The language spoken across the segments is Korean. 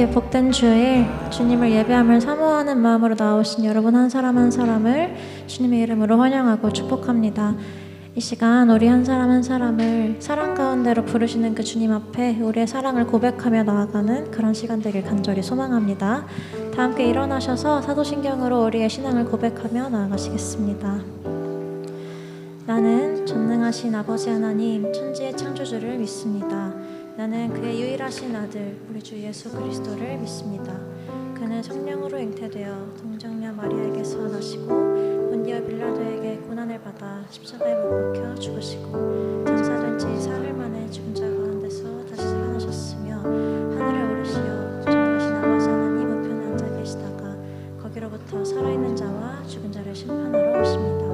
이렇게 복된 주일 주님을 예배함을 사모하는 마음으로 나오신 여러분 한 사람 한 사람을 주님의 이름으로 환영하고 축복합니다. 이 시간 우리 한 사람 한 사람을 사랑 가운데로 부르시는 그 주님 앞에 우리의 사랑을 고백하며 나아가는 그런 시간 되길 간절히 소망합니다. 다 함께 일어나셔서 사도신경으로 우리의 신앙을 고백하며 나아가시겠습니다. 나는 전능하신 아버지 하나님 천지의 창조주를 믿습니다. 나는 그의 유일하신 아들 우리 주 예수 그리스도를 믿습니다. 그는 성령으로 잉태되어 동정녀 마리아에게서 나시고 본디오 빌라도에게 고난을 받아 십자가에 못 박혀 죽으시고 장사된 지 사흘 만에 죽은 자 가운데서 다시 살아나셨으며 하늘에 오르시어 전능하신 아버지 하나님 우편에 앉아 계시다가 거기로부터 살아있는 자와 죽은 자를 심판하러 오십니다.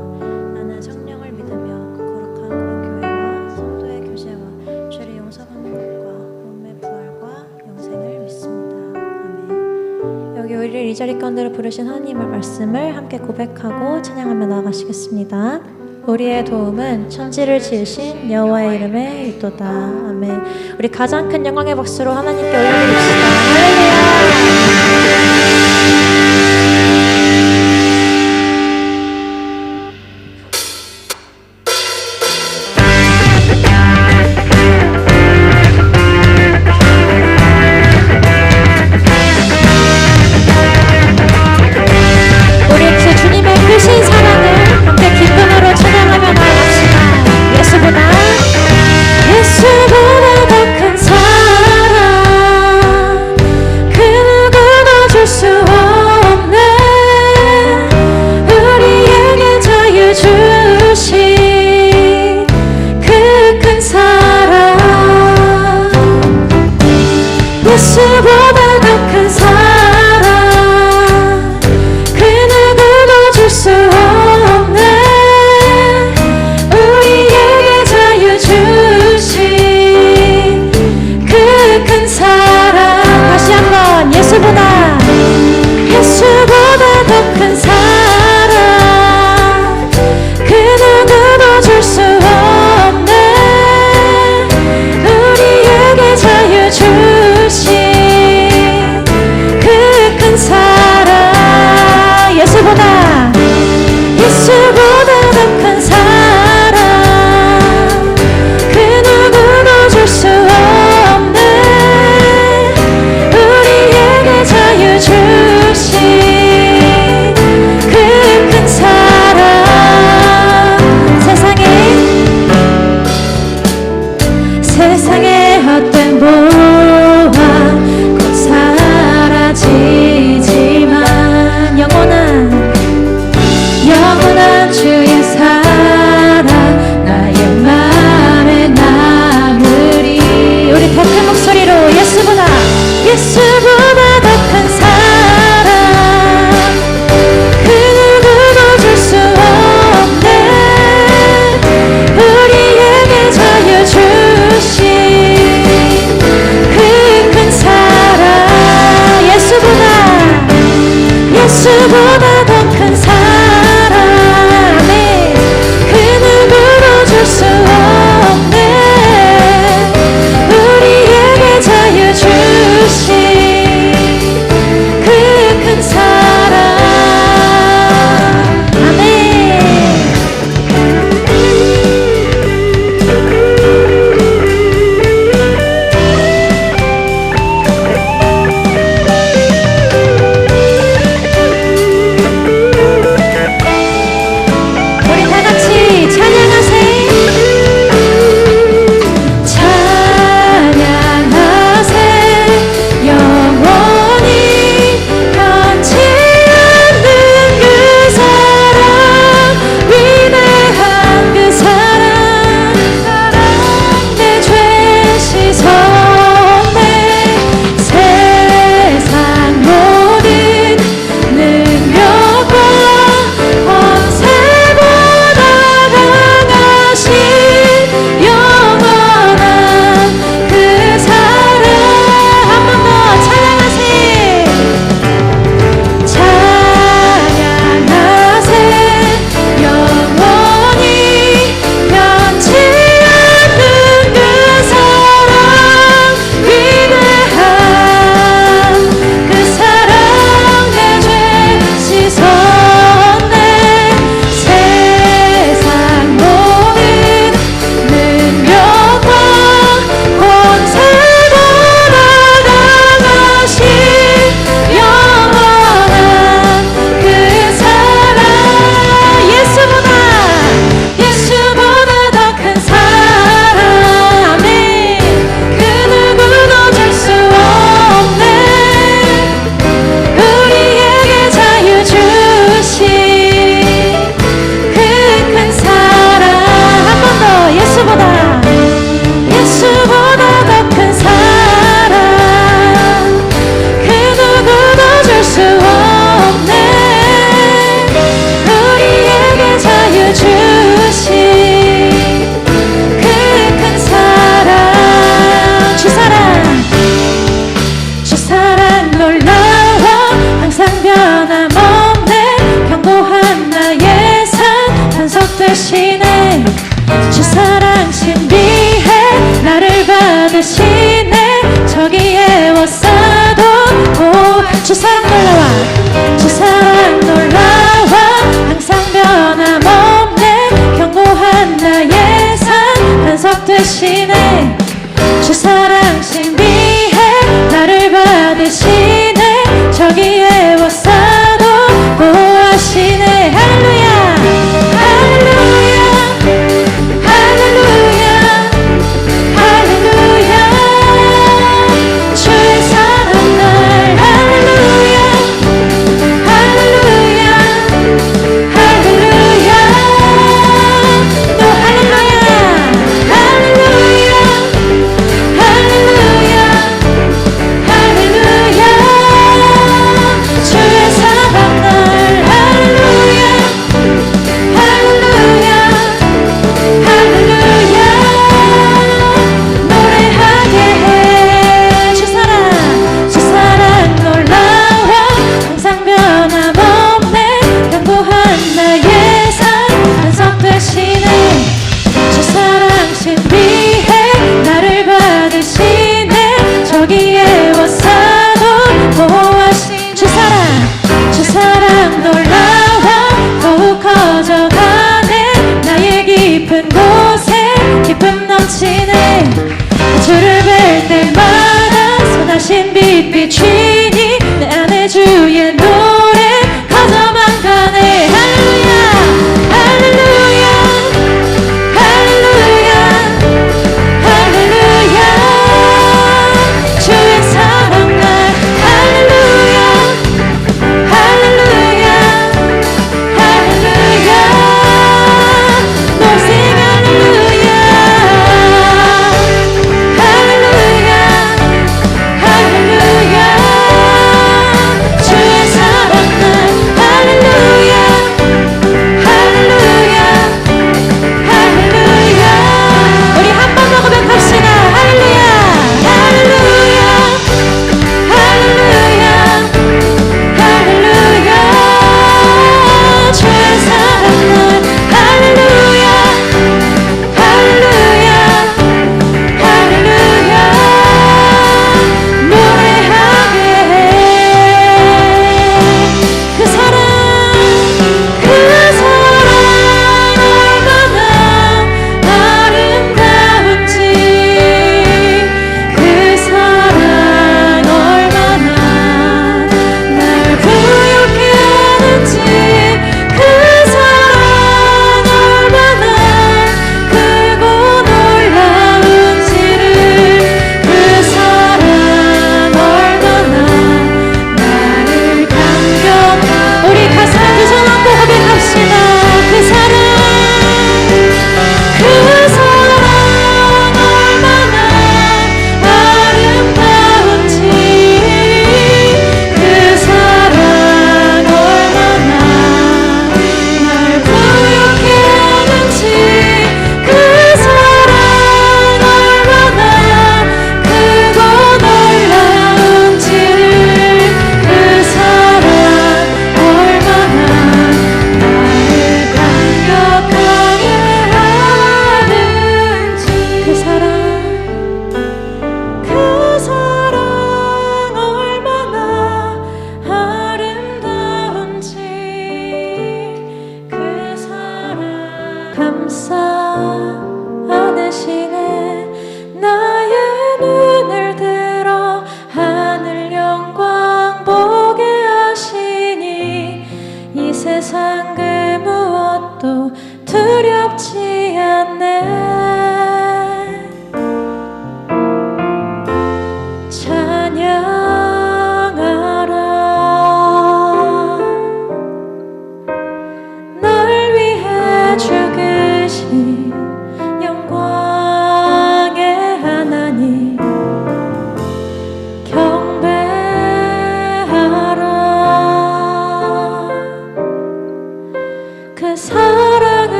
나는 성령을 믿으며 거룩한 공교회와 성도의 교제와 죄를 용서받는 것과 몸의 부활과 영생을 믿습니다. 아멘. 여기 우리를 이 자리 가운데로 부르신 하나님의 말씀을 함께 고백하고 찬양하며 나아가시겠습니다. 우리의 도움은 천지를 지으신 여호와의 이름에 있도다. 아멘. 우리 가장 큰 영광의 박수로 하나님께 올려드립시다. 할렐루야. 예수보다 더 큰 사랑 그 누구도 줄 수 없네. 우리에게 자유 주신 그 큰 사랑. 다시 한번 예수보다 더 큰 사랑 그 누구도 줄 수 없네. 우리에게 자유 주신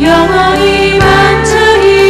영원히 반짝이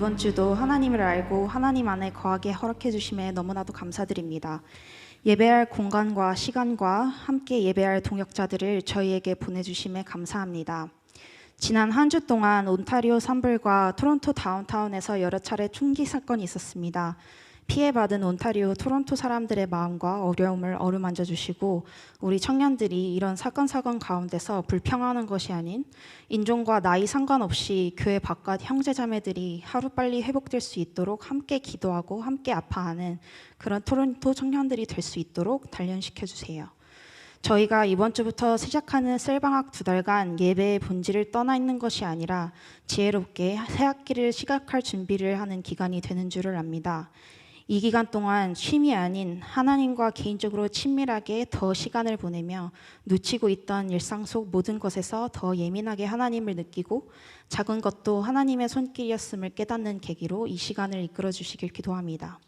이번 주도 하나님을 알고 하나님 안에 거하게 허락해 주심에 너무나도 감사드립니다. 예배할 공간과 시간과 함께 예배할 동역자들을 저희에게 보내주심에 감사합니다. 지난 한 주 동안 온타리오 산불과 토론토 다운타운에서 여러 차례 총기 사건이 있었습니다. 피해받은 온타리오 토론토 사람들의 마음과 어려움을 어루만져 주시고 우리 청년들이 이런 사건 가운데서 불평하는 것이 아닌 인종과 나이 상관없이 교회 바깥 형제자매들이 하루빨리 회복될 수 있도록 함께 기도하고 함께 아파하는 그런 토론토 청년들이 될 수 있도록 단련시켜 주세요. 저희가 이번 주부터 시작하는 셀방학 2달간 예배의 본질을 떠나 있는 것이 아니라 지혜롭게 새 학기를 시작할 준비를 하는 기간이 되는 줄을 압니다. 이 기간 동안 쉼이 아닌 하나님과 개인적으로 친밀하게 더 시간을 보내며 놓치고 있던 일상 속 모든 것에서 더 예민하게 하나님을 느끼고 작은 것도 하나님의 손길이었음을 깨닫는 계기로 이 시간을 이끌어 주시길 기도합니다.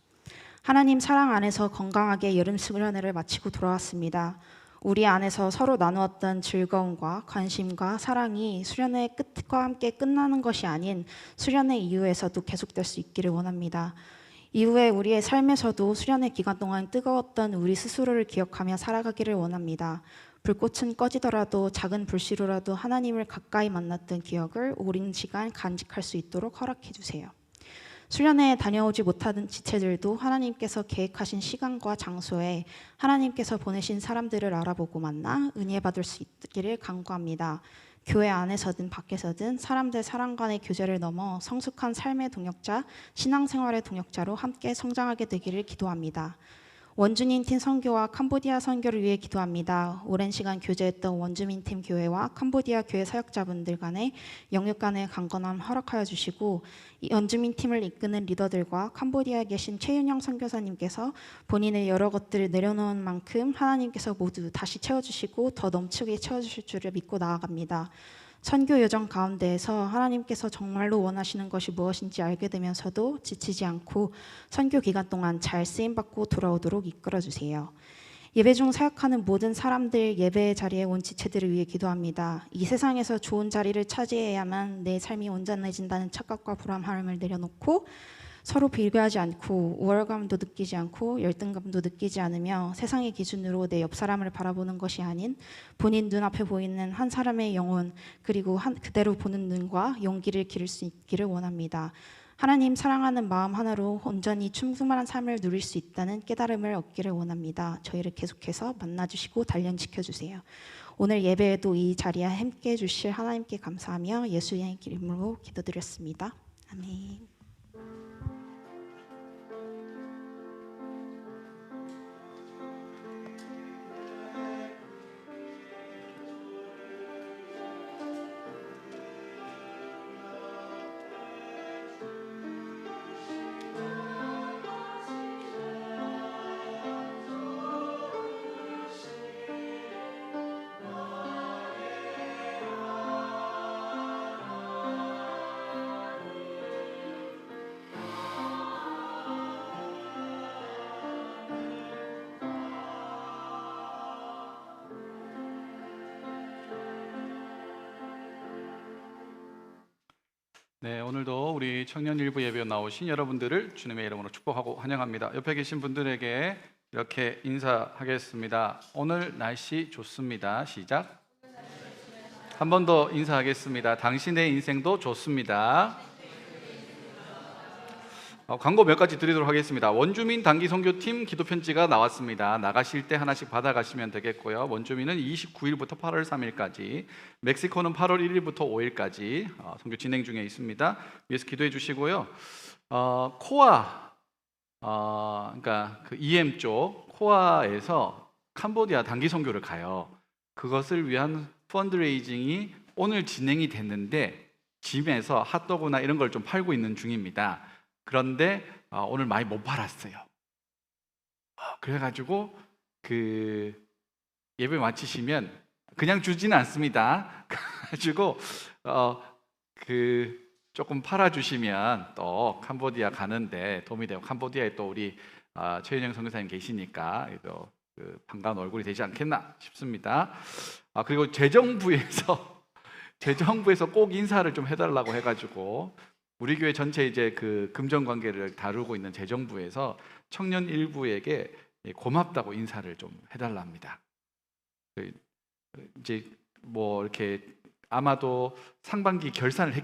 하나님 사랑 안에서 건강하게 여름 수련회를 마치고 돌아왔습니다. 우리 안에서 서로 나누었던 즐거움과 관심과 사랑이 수련회 끝과 함께 끝나는 것이 아닌 수련회 이후에서도 계속될 수 있기를 원합니다. 이후에 우리의 삶에서도 수련회 기간 동안 뜨거웠던 우리 스스로를 기억하며 살아가기를 원합니다. 불꽃은 꺼지더라도 작은 불씨로라도 하나님을 가까이 만났던 기억을 오랜 시간 간직할 수 있도록 허락해 주세요. 수련회에 다녀오지 못하는 지체들도 하나님께서 계획하신 시간과 장소에 하나님께서 보내신 사람들을 알아보고 만나 은혜 받을 수 있기를 간구합니다. 교회 안에서든 밖에서든 사람들 사람 간의 교제를 넘어 성숙한 삶의 동역자, 신앙생활의 동역자로 함께 성장하게 되기를 기도합니다. 원주민팀 선교와 캄보디아 선교를 위해 기도합니다. 오랜 시간 교제했던 원주민팀 교회와 캄보디아 교회 사역자분들 간의 영육 간의 강건함 허락하여 주시고 이 원주민팀을 이끄는 리더들과 캄보디아에 계신 최윤영 선교사님께서 본인의 여러 것들을 내려놓은 만큼 하나님께서 모두 다시 채워주시고 더 넘치게 채워주실 줄을 믿고 나아갑니다. 선교 여정 가운데에서 하나님께서 정말로 원하시는 것이 무엇인지 알게 되면서도 지치지 않고 선교 기간 동안 잘 쓰임받고 돌아오도록 이끌어주세요. 예배 중 사역하는 모든 사람들, 예배의 자리에 온 지체들을 위해 기도합니다. 이 세상에서 좋은 자리를 차지해야만 내 삶이 온전해진다는 착각과 불안함을 내려놓고 서로 비교하지 않고 우월감도 느끼지 않고 열등감도 느끼지 않으며 세상의 기준으로 내 옆 사람을 바라보는 것이 아닌 본인 눈앞에 보이는 한 사람의 영혼 그리고 그대로 보는 눈과 용기를 기를 수 있기를 원합니다. 하나님 사랑하는 마음 하나로 온전히 충만한 삶을 누릴 수 있다는 깨달음을 얻기를 원합니다. 저희를 계속해서 만나주시고 단련시켜 주세요. 오늘 예배에도 이 자리에 함께해 주실 하나님께 감사하며 예수의 이름으로 기도드렸습니다. 아멘. 네, 오늘도 우리 청년 일부 예배에 나오신 여러분들을 주님의 이름으로 축복하고 환영합니다. 옆에 계신 분들에게 이렇게 인사하겠습니다. 오늘 날씨 좋습니다. 시작. 한 번 더 인사하겠습니다. 당신의 인생도 좋습니다. 광고 몇 가지 드리도록 하겠습니다. 원주민 단기 선교팀 기도 편지가 나왔습니다. 나가실 때 하나씩 받아가시면 되겠고요. 원주민은 29일부터 8월 3일까지, 멕시코는 8월 1일부터 5일까지 선교 진행 중에 있습니다. 위에서 기도해 주시고요. 코아, 그러니까 그 EM 쪽 코아에서 캄보디아 단기 선교를 가요. 그것을 위한 펀드레이징이 오늘 진행이 됐는데 짐에서 핫도그나 이런 걸 좀 팔고 있는 중입니다. 그런데 오늘 많이 못 팔았어요. 그래가지고 그 예배 마치시면 그냥 주지는 않습니다. 그래가지고 그 조금 팔아주시면 또 캄보디아 가는데 도움이 되고, 캄보디아에 또 우리 최윤영 선교사님 계시니까 또 그 반가운 얼굴이 되지 않겠나 싶습니다. 그리고 재정부에서 꼭 인사를 좀 해달라고 해가지고 우리 교회 전체 이제 그 금전 관계를 다루고 있는 재정부에서 청년 일부에게 고맙다고 인사를 좀 해달랍니다. 이제 뭐 이렇게 아마도 상반기 결산을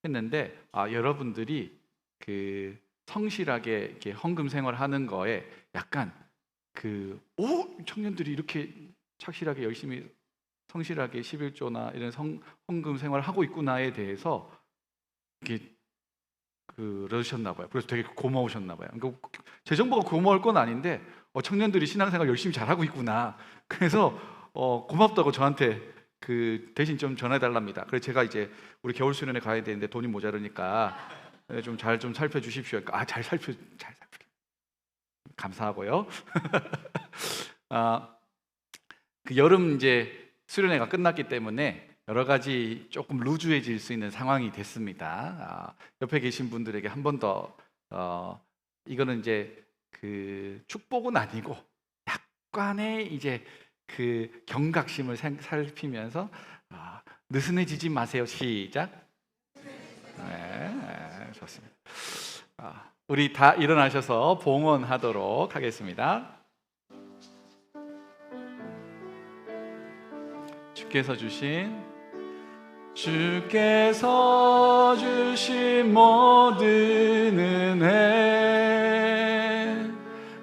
했는데 여러분들이 그 성실하게 이렇게 헌금 생활하는 거에 약간 청년들이 이렇게 착실하게 열심히 성실하게 11조나 이런 헌금 생활을 하고 있구나에 대해서 이렇게 그러셨나 봐요. 그래서 되게 고마우셨나 봐요. 그러니까 재정부가 고마울 건 아닌데 청년들이 신앙생활 열심히 잘하고 있구나. 그래서 고맙다고 저한테 대신 좀 전해달랍니다. 그래서 제가 이제 우리 겨울 수련회 가야 되는데 돈이 모자르니까 좀 잘 좀 살펴주십시오. 그러니까 잘 살펴 감사하고요. 그 여름 이제 수련회가 끝났기 때문에 여러 가지 조금 루즈해질 수 있는 상황이 됐습니다. 옆에 계신 분들에게 한 번 더 이거는 이제 그 축복은 아니고 약간의 이제 그 경각심을 살피면서 느슨해지지 마세요. 시작. 네, 좋습니다. 우리 다 일어나셔서 봉헌하도록 하겠습니다. 주께서 주신 모든 은혜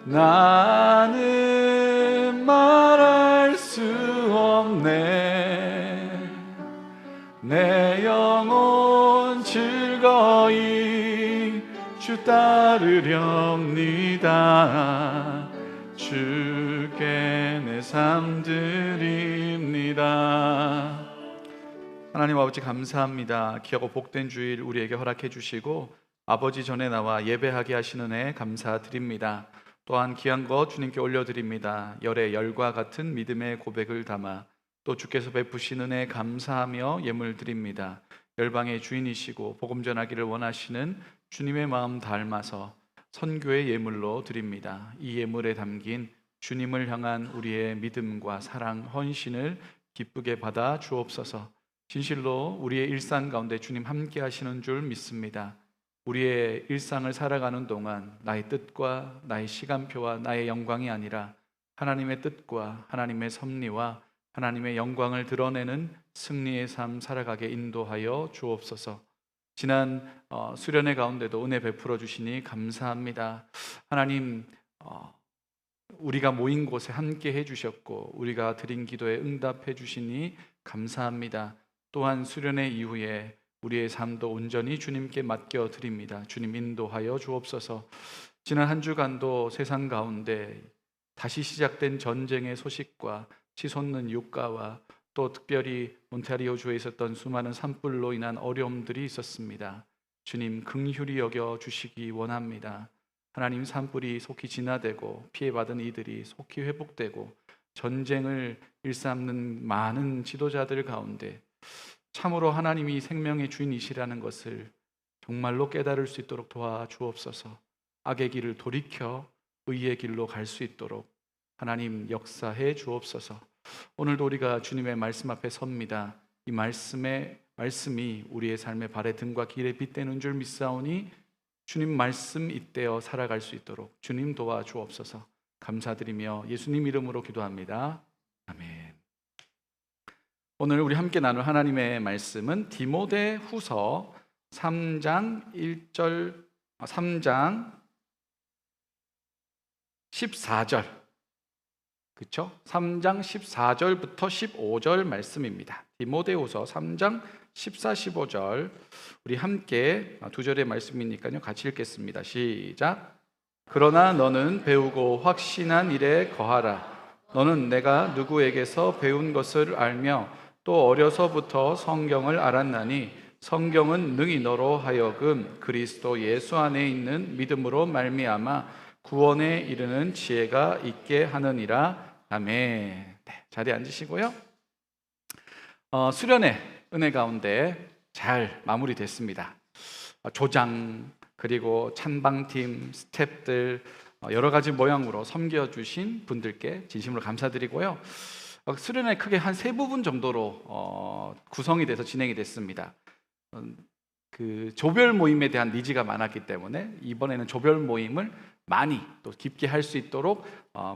나는 말할 수 없네. 내 영혼 즐거이 주 따르렵니다. 주께 내 삶 드립니다. 하나님 아버지 감사합니다. 귀하고 복된 주일 우리에게 허락해 주시고 아버지 전에 나와 예배하게 하시는 애 감사드립니다. 또한 귀한 것 주님께 올려드립니다. 열의 열과 같은 믿음의 고백을 담아 또 주께서 베푸시는 애 감사하며 예물 드립니다. 열방의 주인이시고 복음 전하기를 원하시는 주님의 마음 닮아서 선교의 예물로 드립니다. 이 예물에 담긴 주님을 향한 우리의 믿음과 사랑, 헌신을 기쁘게 받아 주옵소서. 진실로 우리의 일상 가운데 주님 함께 하시는 줄 믿습니다. 우리의 일상을 살아가는 동안 나의 뜻과 나의 시간표와 나의 영광이 아니라 하나님의 뜻과 하나님의 섭리와 하나님의 영광을 드러내는 승리의 삶 살아가게 인도하여 주옵소서. 지난 수련회 가운데도 은혜 베풀어 주시니 감사합니다. 하나님, 우리가 모인 곳에 함께 해주셨고 우리가 드린 기도에 응답해 주시니 감사합니다. 또한 수련회 이후에 우리의 삶도 온전히 주님께 맡겨 드립니다. 주님 인도하여 주옵소서. 지난 한 주간도 세상 가운데 다시 시작된 전쟁의 소식과 치솟는 유가와 또 특별히 몬타리오 주에 있었던 수많은 산불로 인한 어려움들이 있었습니다. 주님 긍휼히 여겨 주시기 원합니다. 하나님, 산불이 속히 진화되고 피해받은 이들이 속히 회복되고 전쟁을 일삼는 많은 지도자들 가운데 참으로 하나님이 생명의 주인이시라는 것을 정말로 깨달을 수 있도록 도와주옵소서. 악의 길을 돌이켜 의의 길로 갈 수 있도록 하나님 역사해 주옵소서. 오늘도 우리가 주님의 말씀 앞에 섭니다. 이 말씀이 우리의 삶의 발의 등과 길에 빛되는 줄 믿사오니 주님 말씀 잇대어 살아갈 수 있도록 주님 도와주옵소서. 감사드리며 예수님 이름으로 기도합니다. 아멘. 오늘 우리 함께 나눌 하나님의 말씀은 디모데후서 3장 14절, 그렇죠? 3장 14절부터 15절 말씀입니다. 디모데후서 3장 14, 15절 우리 함께 두 절의 말씀이니까요 같이 읽겠습니다. 시작. 그러나 너는 배우고 확신한 일에 거하라. 너는 내가 누구에게서 배운 것을 알며 또 어려서부터 성경을 알았나니 성경은 능히 너로 하여금 그리스도 예수 안에 있는 믿음으로 말미암아 구원에 이르는 지혜가 있게 하느니라. 아멘. 네, 자리에 앉으시고요. 수련회 은혜 가운데 잘 마무리됐습니다. 조장 그리고 찬방팀 스태프들 여러 가지 모양으로 섬겨주신 분들께 진심으로 감사드리고요. 수련회 크게 한 세 부분 정도로 구성이 돼서 진행이 됐습니다. 그 조별 모임에 대한 니즈가 많았기 때문에 이번에는 조별 모임을 많이 또 깊게 할 수 있도록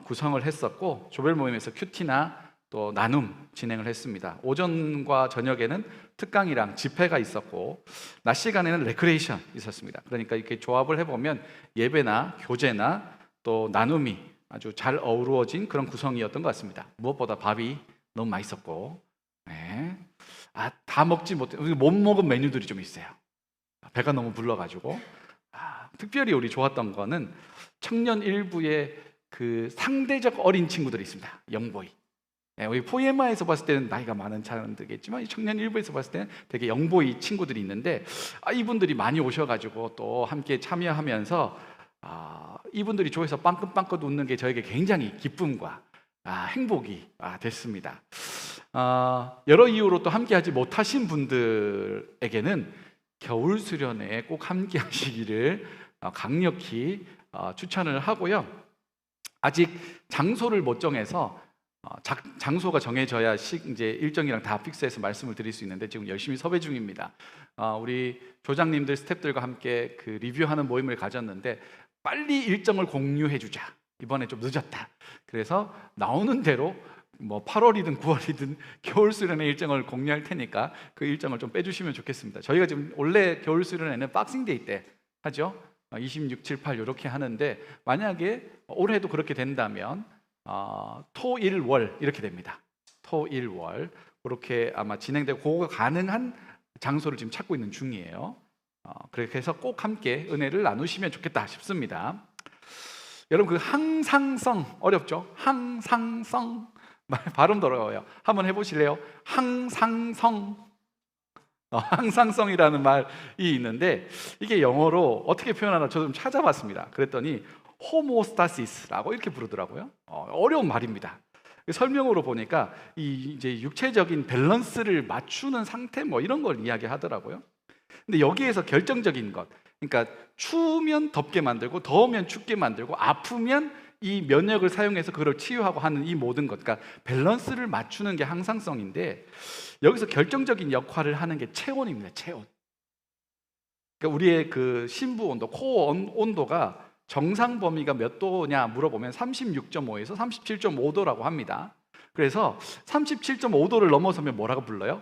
구성을 했었고, 조별 모임에서 큐티나 또 나눔 진행을 했습니다. 오전과 저녁에는 특강이랑 집회가 있었고, 낮 시간에는 레크레이션 있었습니다. 그러니까 이렇게 조합을 해보면 예배나 교제나 또 나눔이 아주 잘 어우러진 그런 구성이었던 것 같습니다. 무엇보다 밥이 너무 맛있었고, 네. 다 먹지 못해 못 먹은 메뉴들이 좀 있어요. 배가 너무 불러가지고. 특별히 우리 좋았던 거는 청년 일부의 그 상대적 어린 친구들이 있습니다. 영보이. 우리 포에마에서 봤을 때는 나이가 많은 사람들이겠지만 이 청년 일부에서 봤을 때는 되게 영보이 친구들이 있는데, 이분들이 많이 오셔가지고 또 함께 참여하면서 이분들이 조에서 빵긋빵긋 웃는 게 저에게 굉장히 기쁨과 행복이 됐습니다. 여러 이유로 또 함께하지 못하신 분들에게는 겨울 수련회에 꼭 함께 하시기를 강력히 추천을 하고요. 아직 장소를 못 정해서 장소가 정해져야 이제 일정이랑 다 픽스해서 말씀을 드릴 수 있는데 지금 열심히 섭외 중입니다. 우리 조장님들, 스태프들과 함께 그 리뷰하는 모임을 가졌는데 빨리 일정을 공유해 주자. 이번에 좀 늦었다. 그래서 나오는 대로 뭐 8월이든 9월이든 겨울 수련회 일정을 공유할 테니까 그 일정을 좀 빼주시면 좋겠습니다. 저희가 지금 원래 겨울 수련회는 박싱데이 때 하죠. 26, 7, 8 이렇게 하는데 만약에 올해도 그렇게 된다면 토, 일, 월 이렇게 됩니다. 토, 일, 월 그렇게 아마 진행되고 그거가 가능한 장소를 지금 찾고 있는 중이에요. 그렇게 해서 꼭 함께 은혜를 나누시면 좋겠다 싶습니다. 여러분, 그 항상성 어렵죠? 항상성 발음도 어려워요. 한번 해보실래요? 항상성. 항상성이라는 말이 있는데 이게 영어로 어떻게 표현하나 저도 좀 찾아봤습니다. 그랬더니 호모스타시스라고 이렇게 부르더라고요. 어려운 말입니다. 설명으로 보니까 이제 육체적인 밸런스를 맞추는 상태 뭐 이런 걸 이야기하더라고요. 근데 여기에서 결정적인 것, 그러니까 추우면 덥게 만들고 더우면 춥게 만들고 아프면 이 면역을 사용해서 그걸 치유하고 하는 이 모든 것, 그러니까 밸런스를 맞추는 게 항상성인데 여기서 결정적인 역할을 하는 게 체온입니다. 체온. 그러니까 우리의 그 심부 온도, 코어 온도가 정상 범위가 몇 도냐 물어보면 36.5에서 37.5도라고 합니다. 그래서 37.5도를 넘어서면 뭐라고 불러요?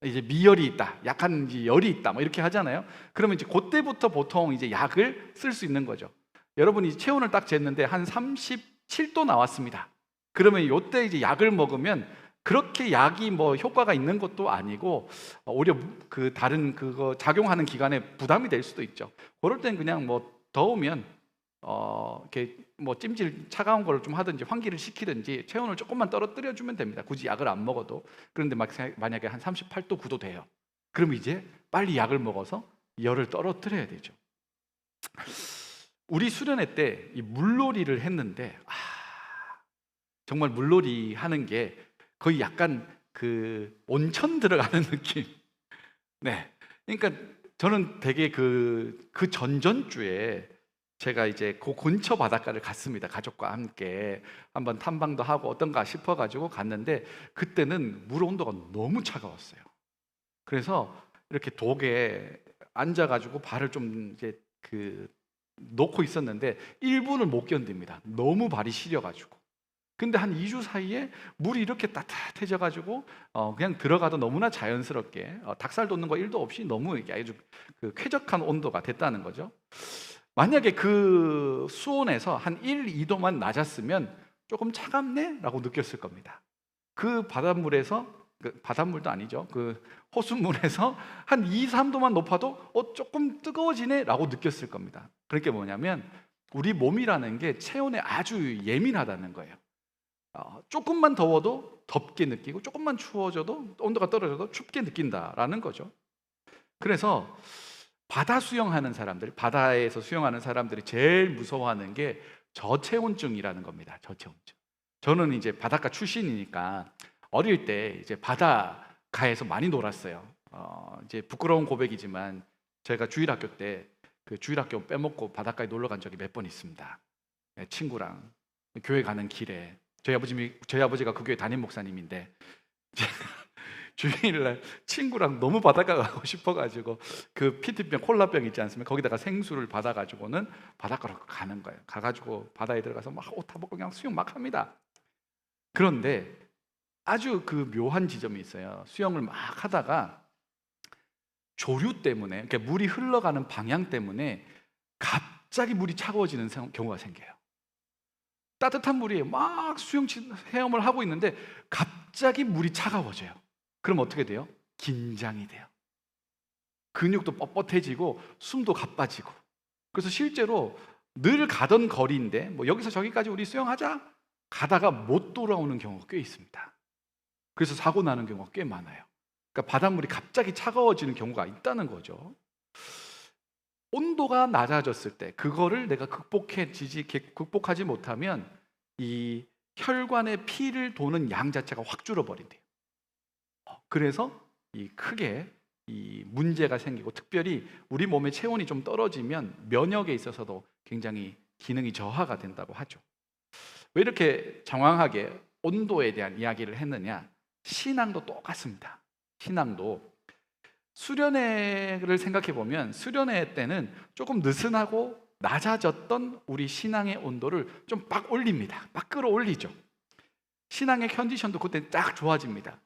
이제 미열이 있다, 약간 이제 열이 있다, 뭐 이렇게 하잖아요. 그러면 이제 그때부터 보통 이제 약을 쓸 수 있는 거죠. 여러분이 체온을 딱 쟀는데 한 37도 나왔습니다. 그러면 이때 이제 약을 먹으면 그렇게 약이 뭐 효과가 있는 것도 아니고 오히려 그 다른 그거 작용하는 기관에 부담이 될 수도 있죠. 그럴 땐 그냥 뭐 더우면 이렇게 뭐 찜질 차가운 걸 좀 하든지 환기를 시키든지 체온을 조금만 떨어뜨려 주면 됩니다. 굳이 약을 안 먹어도. 그런데 만약에 한 38도 9도 돼요. 그럼 이제 빨리 약을 먹어서 열을 떨어뜨려야 되죠. 우리 수련회 때 이 물놀이를 했는데 정말 물놀이 하는 게 거의 약간 그 온천 들어가는 느낌. 네, 그러니까 저는 되게 그 전전주에 제가 이제 그 근처 바닷가를 갔습니다. 가족과 함께 한번 탐방도 하고 어떤가 싶어가지고 갔는데 그때는 물 온도가 너무 차가웠어요. 그래서 이렇게 독에 앉아가지고 발을 좀 이제 놓고 있었는데 1분을 못 견딥니다. 너무 발이 시려가지고. 근데 한 2주 사이에 물이 이렇게 따뜻해져가지고 그냥 들어가도 너무나 자연스럽게 닭살 돋는 거 1도 없이 너무 이게 아주 그 쾌적한 온도가 됐다는 거죠. 만약에 그 수온에서 한 1, 2도만 낮았으면 조금 차갑네? 라고 느꼈을 겁니다. 그 바닷물에서 바닷물도 아니죠. 그 호수물에서 한 2, 3도만 높아도 조금 뜨거워지네? 라고 느꼈을 겁니다. 그게 뭐냐면 우리 몸이라는 게 체온에 아주 예민하다는 거예요. 조금만 더워도 덥게 느끼고 조금만 추워져도 온도가 떨어져도 춥게 느낀다라는 거죠. 그래서 바다 수영하는 사람들, 바다에서 수영하는 사람들이 제일 무서워하는 게 저체온증이라는 겁니다. 저체온증. 저는 이제 바닷가 출신이니까 어릴 때 이제 바닷가에서 많이 놀았어요. 이제 부끄러운 고백이지만 제가 주일학교 때 그 주일학교 빼먹고 바닷가에 놀러 간 적이 몇 번 있습니다. 친구랑 교회 가는 길에 저희 아버지가 그 교회 담임 목사님인데 주일날 친구랑 너무 바닷가 가고 싶어가지고 그 피트병 콜라병 있지 않습니까? 거기다가 생수를 받아가지고는 바닷가로 가는 거예요. 가가지고 바다에 들어가서 막 옷 다 벗고 그냥 수영 막 합니다. 그런데 아주 그 묘한 지점이 있어요. 수영을 막 하다가 조류 때문에, 그러니까 물이 흘러가는 방향 때문에 갑자기 물이 차가워지는 경우가 생겨요. 따뜻한 물이 막 헤엄을 하고 있는데 갑자기 물이 차가워져요. 그럼 어떻게 돼요? 긴장이 돼요. 근육도 뻣뻣해지고 숨도 가빠지고. 그래서 실제로 늘 가던 거리인데 뭐 여기서 저기까지 우리 수영하자 가다가 못 돌아오는 경우가 꽤 있습니다. 그래서 사고 나는 경우가 꽤 많아요. 그러니까 바닷물이 갑자기 차가워지는 경우가 있다는 거죠. 온도가 낮아졌을 때 그거를 내가 극복하지 못하면 이 혈관에 피를 도는 양 자체가 확 줄어버린대요. 그래서 이 크게 이 문제가 생기고, 특별히 우리 몸의 체온이 좀 떨어지면 면역에 있어서도 굉장히 기능이 저하가 된다고 하죠. 왜 이렇게 장황하게 온도에 대한 이야기를 했느냐? 신앙도 똑같습니다. 신앙도 수련회를 생각해 보면 수련회 때는 조금 느슨하고 낮아졌던 우리 신앙의 온도를 좀 막 올립니다. 막 끌어올리죠. 신앙의 컨디션도 그때 딱 좋아집니다.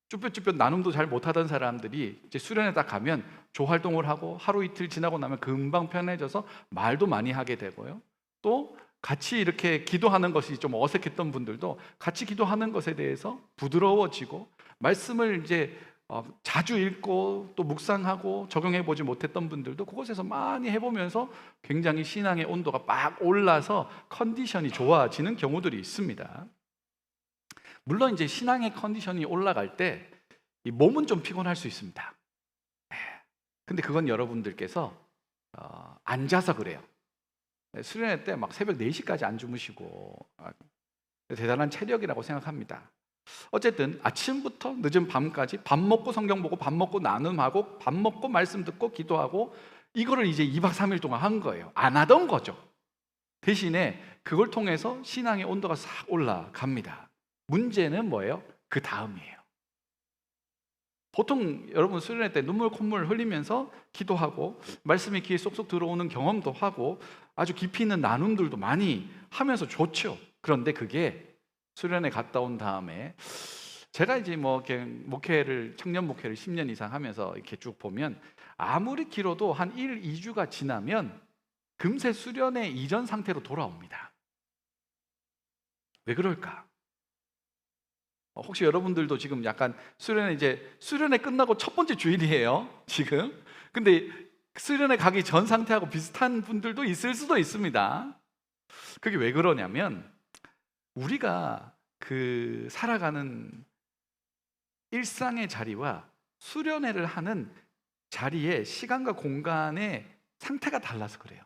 쭈뼛쭈뼛 나눔도 잘 못하던 사람들이 이제 수련회 딱 가면 조활동을 하고 하루 이틀 지나고 나면 금방 편해져서 말도 많이 하게 되고요. 또 같이 이렇게 기도하는 것이 좀 어색했던 분들도 같이 기도하는 것에 대해서 부드러워지고, 말씀을 이제 자주 읽고 또 묵상하고 적용해 보지 못했던 분들도 그곳에서 많이 해보면서 굉장히 신앙의 온도가 막 올라서 컨디션이 좋아지는 경우들이 있습니다. 물론 이제 신앙의 컨디션이 올라갈 때 이 몸은 좀 피곤할 수 있습니다. 근데 그건 여러분들께서 앉아서 그래요. 수련회 때 막 새벽 4시까지 안 주무시고 대단한 체력이라고 생각합니다. 어쨌든 아침부터 늦은 밤까지 밥 먹고 성경 보고 밥 먹고 나눔하고 밥 먹고 말씀 듣고 기도하고, 이거를 이제 2박 3일 동안 한 거예요. 안 하던 거죠. 대신에 그걸 통해서 신앙의 온도가 싹 올라갑니다. 문제는 뭐예요? 그 다음이에요. 보통 여러분 수련회 때 눈물 콧물 흘리면서 기도하고 말씀이 귀에 쏙쏙 들어오는 경험도 하고 아주 깊이 있는 나눔들도 많이 하면서 좋죠. 그런데 그게 수련회 갔다 온 다음에, 제가 이제 뭐 이렇게 청년 목회를 10년 이상 하면서 이렇게 쭉 보면 아무리 길어도 한 1, 2주가 지나면 금세 수련회 이전 상태로 돌아옵니다. 왜 그럴까? 혹시 여러분들도 지금 약간 수련회 끝나고 첫 번째 주일이에요, 지금. 근데 수련회 가기 전 상태하고 비슷한 분들도 있을 수도 있습니다. 그게 왜 그러냐면 우리가 그 살아가는 일상의 자리와 수련회를 하는 자리의 시간과 공간의 상태가 달라서 그래요.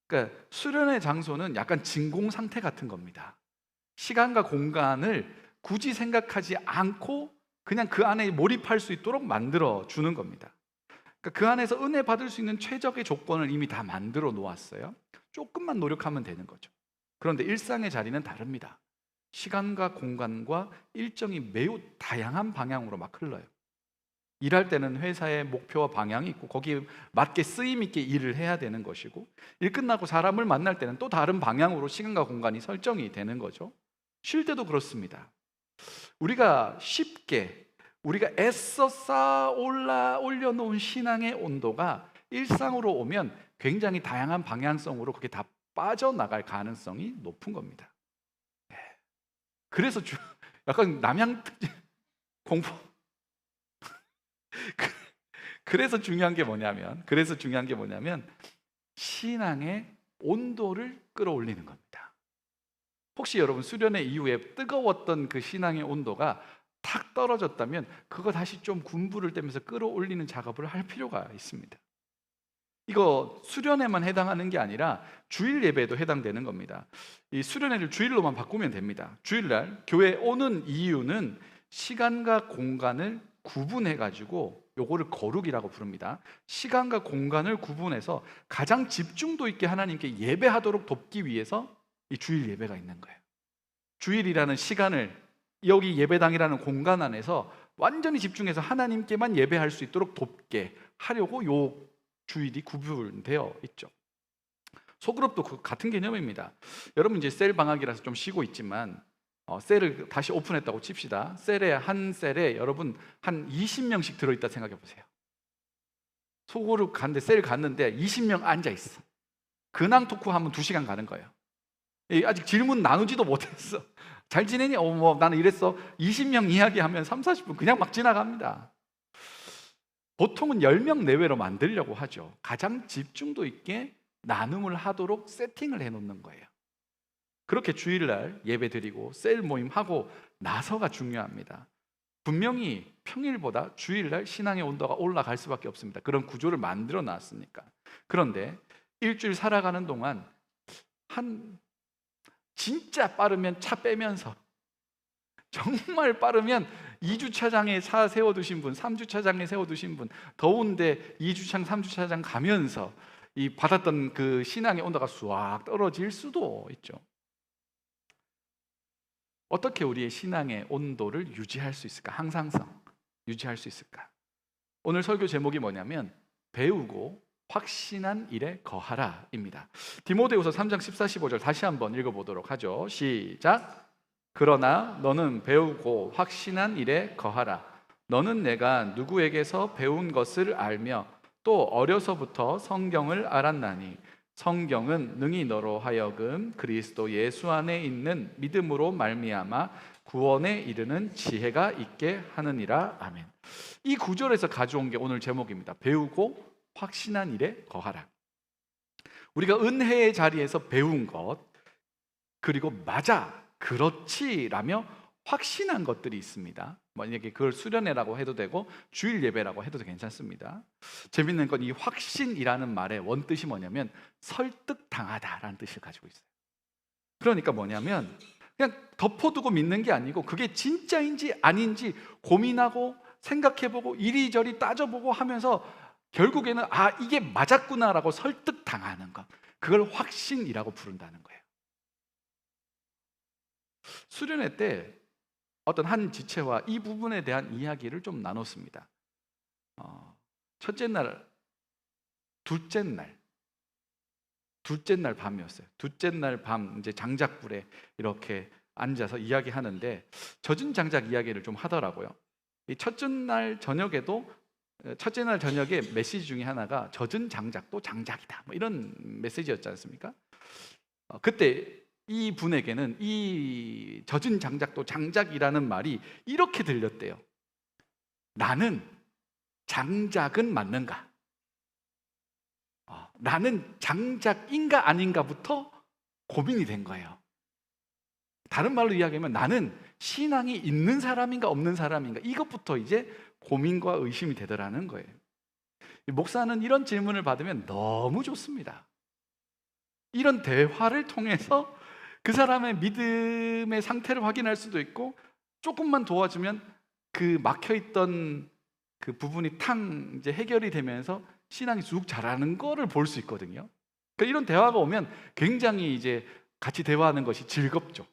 그러니까 수련회 장소는 약간 진공 상태 같은 겁니다. 시간과 공간을 굳이 생각하지 않고 그냥 그 안에 몰입할 수 있도록 만들어 주는 겁니다. 그러니까 그 안에서 은혜 받을 수 있는 최적의 조건을 이미 다 만들어 놓았어요. 조금만 노력하면 되는 거죠. 그런데 일상의 자리는 다릅니다. 시간과 공간과 일정이 매우 다양한 방향으로 막 흘러요. 일할 때는 회사의 목표와 방향이 있고 거기에 맞게 쓰임 있게 일을 해야 되는 것이고, 일 끝나고 사람을 만날 때는 또 다른 방향으로 시간과 공간이 설정이 되는 거죠. 쉴 때도 그렇습니다. 우리가 애써 쌓아 올려놓은 신앙의 온도가 일상으로 오면 굉장히 다양한 방향성으로 그게 다 빠져나갈 가능성이 높은 겁니다. 그래서 약간 남양 공부 그래서 중요한 게 뭐냐면 신앙의 온도를 끌어올리는 겁니다. 혹시 여러분 수련회 이후에 뜨거웠던 그 신앙의 온도가 탁 떨어졌다면 그거 다시 좀 군부를 떼면서 끌어올리는 작업을 할 필요가 있습니다. 이거 수련회만 해당하는 게 아니라 주일 예배에도 해당되는 겁니다. 이 수련회를 주일로만 바꾸면 됩니다. 주일날 교회 오는 이유는 시간과 공간을 구분해가지고, 요거를 거룩이라고 부릅니다. 시간과 공간을 구분해서 가장 집중도 있게 하나님께 예배하도록 돕기 위해서 이 주일 예배가 있는 거예요. 주일이라는 시간을 여기 예배당이라는 공간 안에서 완전히 집중해서 하나님께만 예배할 수 있도록 돕게 하려고 요 주일이 구분되어 있죠. 소그룹도 같은 개념입니다. 여러분 이제 셀 방학이라서 좀 쉬고 있지만 셀을 다시 오픈했다고 칩시다. 한 셀에 여러분 한 20명씩 들어있다 생각해 보세요. 소그룹 갔는데 셀 갔는데 20명 앉아 있어. 근황 토크 하면 2시간 가는 거예요. 아직 질문 나누지도 못했어. 잘 지내니? 뭐 나는 이랬어. 20명 이야기하면 3, 40분 그냥 막 지나갑니다. 보통은 10명 내외로 만들려고 하죠. 가장 집중도 있게 나눔을 하도록 세팅을 해놓는 거예요. 그렇게 주일날 예배 드리고 셀 모임 하고 나서가 중요합니다. 분명히 평일보다 주일날 신앙의 온도가 올라갈 수밖에 없습니다. 그런 구조를 만들어 놨으니까. 그런데 일주일 살아가는 동안 진짜 빠르면 차 빼면서, 정말 빠르면 2주차장에 차 세워두신 분, 3주차장에 세워두신 분, 더운데 2주차장, 3주차장 가면서 이 받았던 그 신앙의 온도가 쑥 떨어질 수도 있죠. 어떻게 우리의 신앙의 온도를 유지할 수 있을까? 항상성 유지할 수 있을까? 오늘 설교 제목이 뭐냐면 배우고 확신한 일에 거하라 입니다. 디모데후서 3장 14, 15절 다시 한번 읽어보도록 하죠. 시작. 그러나 너는 배우고 확신한 일에 거하라. 너는 내가 누구에게서 배운 것을 알며 또 어려서부터 성경을 알았나니 성경은 능히 너로 하여금 그리스도 예수 안에 있는 믿음으로 말미암아 구원에 이르는 지혜가 있게 하느니라. 아멘. 이 구절에서 가져온 게 오늘 제목입니다. 배우고 확신한 일에 거하라. 우리가 은혜의 자리에서 배운 것, 그리고 맞아, 그렇지라며 확신한 것들이 있습니다. 만약에 그걸 수련회라고 해도 되고 주일 예배라고 해도 괜찮습니다. 재밌는 건 이 확신이라는 말의 원뜻이 뭐냐면 설득당하다라는 뜻을 가지고 있어요. 그러니까 뭐냐면 그냥 덮어두고 믿는 게 아니고 그게 진짜인지 아닌지 고민하고 생각해보고 이리저리 따져보고 하면서 결국에는 이게 맞았구나라고 설득당하는 것, 그걸 확신이라고 부른다는 거예요. 수련회 때 어떤 한 지체와 이 부분에 대한 이야기를 좀 나눴습니다. 첫째 날, 둘째 날 밤이었어요. 둘째 날 밤 이제 장작불에 이렇게 앉아서 이야기하는데 젖은 장작 이야기를 좀 하더라고요. 이 첫째 날 저녁에 메시지 중에 하나가 젖은 장작도 장작이다, 뭐 이런 메시지였지 않습니까? 그때 이 분에게는 이 젖은 장작도 장작이라는 말이 이렇게 들렸대요. 나는 장작은 맞는가? 나는 장작인가 아닌가부터 고민이 된 거예요. 다른 말로 이야기하면 나는 신앙이 있는 사람인가 없는 사람인가, 이것부터 이제 고민과 의심이 되더라는 거예요. 목사는 이런 질문을 받으면 너무 좋습니다. 이런 대화를 통해서 그 사람의 믿음의 상태를 확인할 수도 있고, 조금만 도와주면 그 막혀있던 그 부분이 이제 해결이 되면서 신앙이 쭉 자라는 거를 볼 수 있거든요. 그러니까 이런 대화가 오면 굉장히 이제 같이 대화하는 것이 즐겁죠.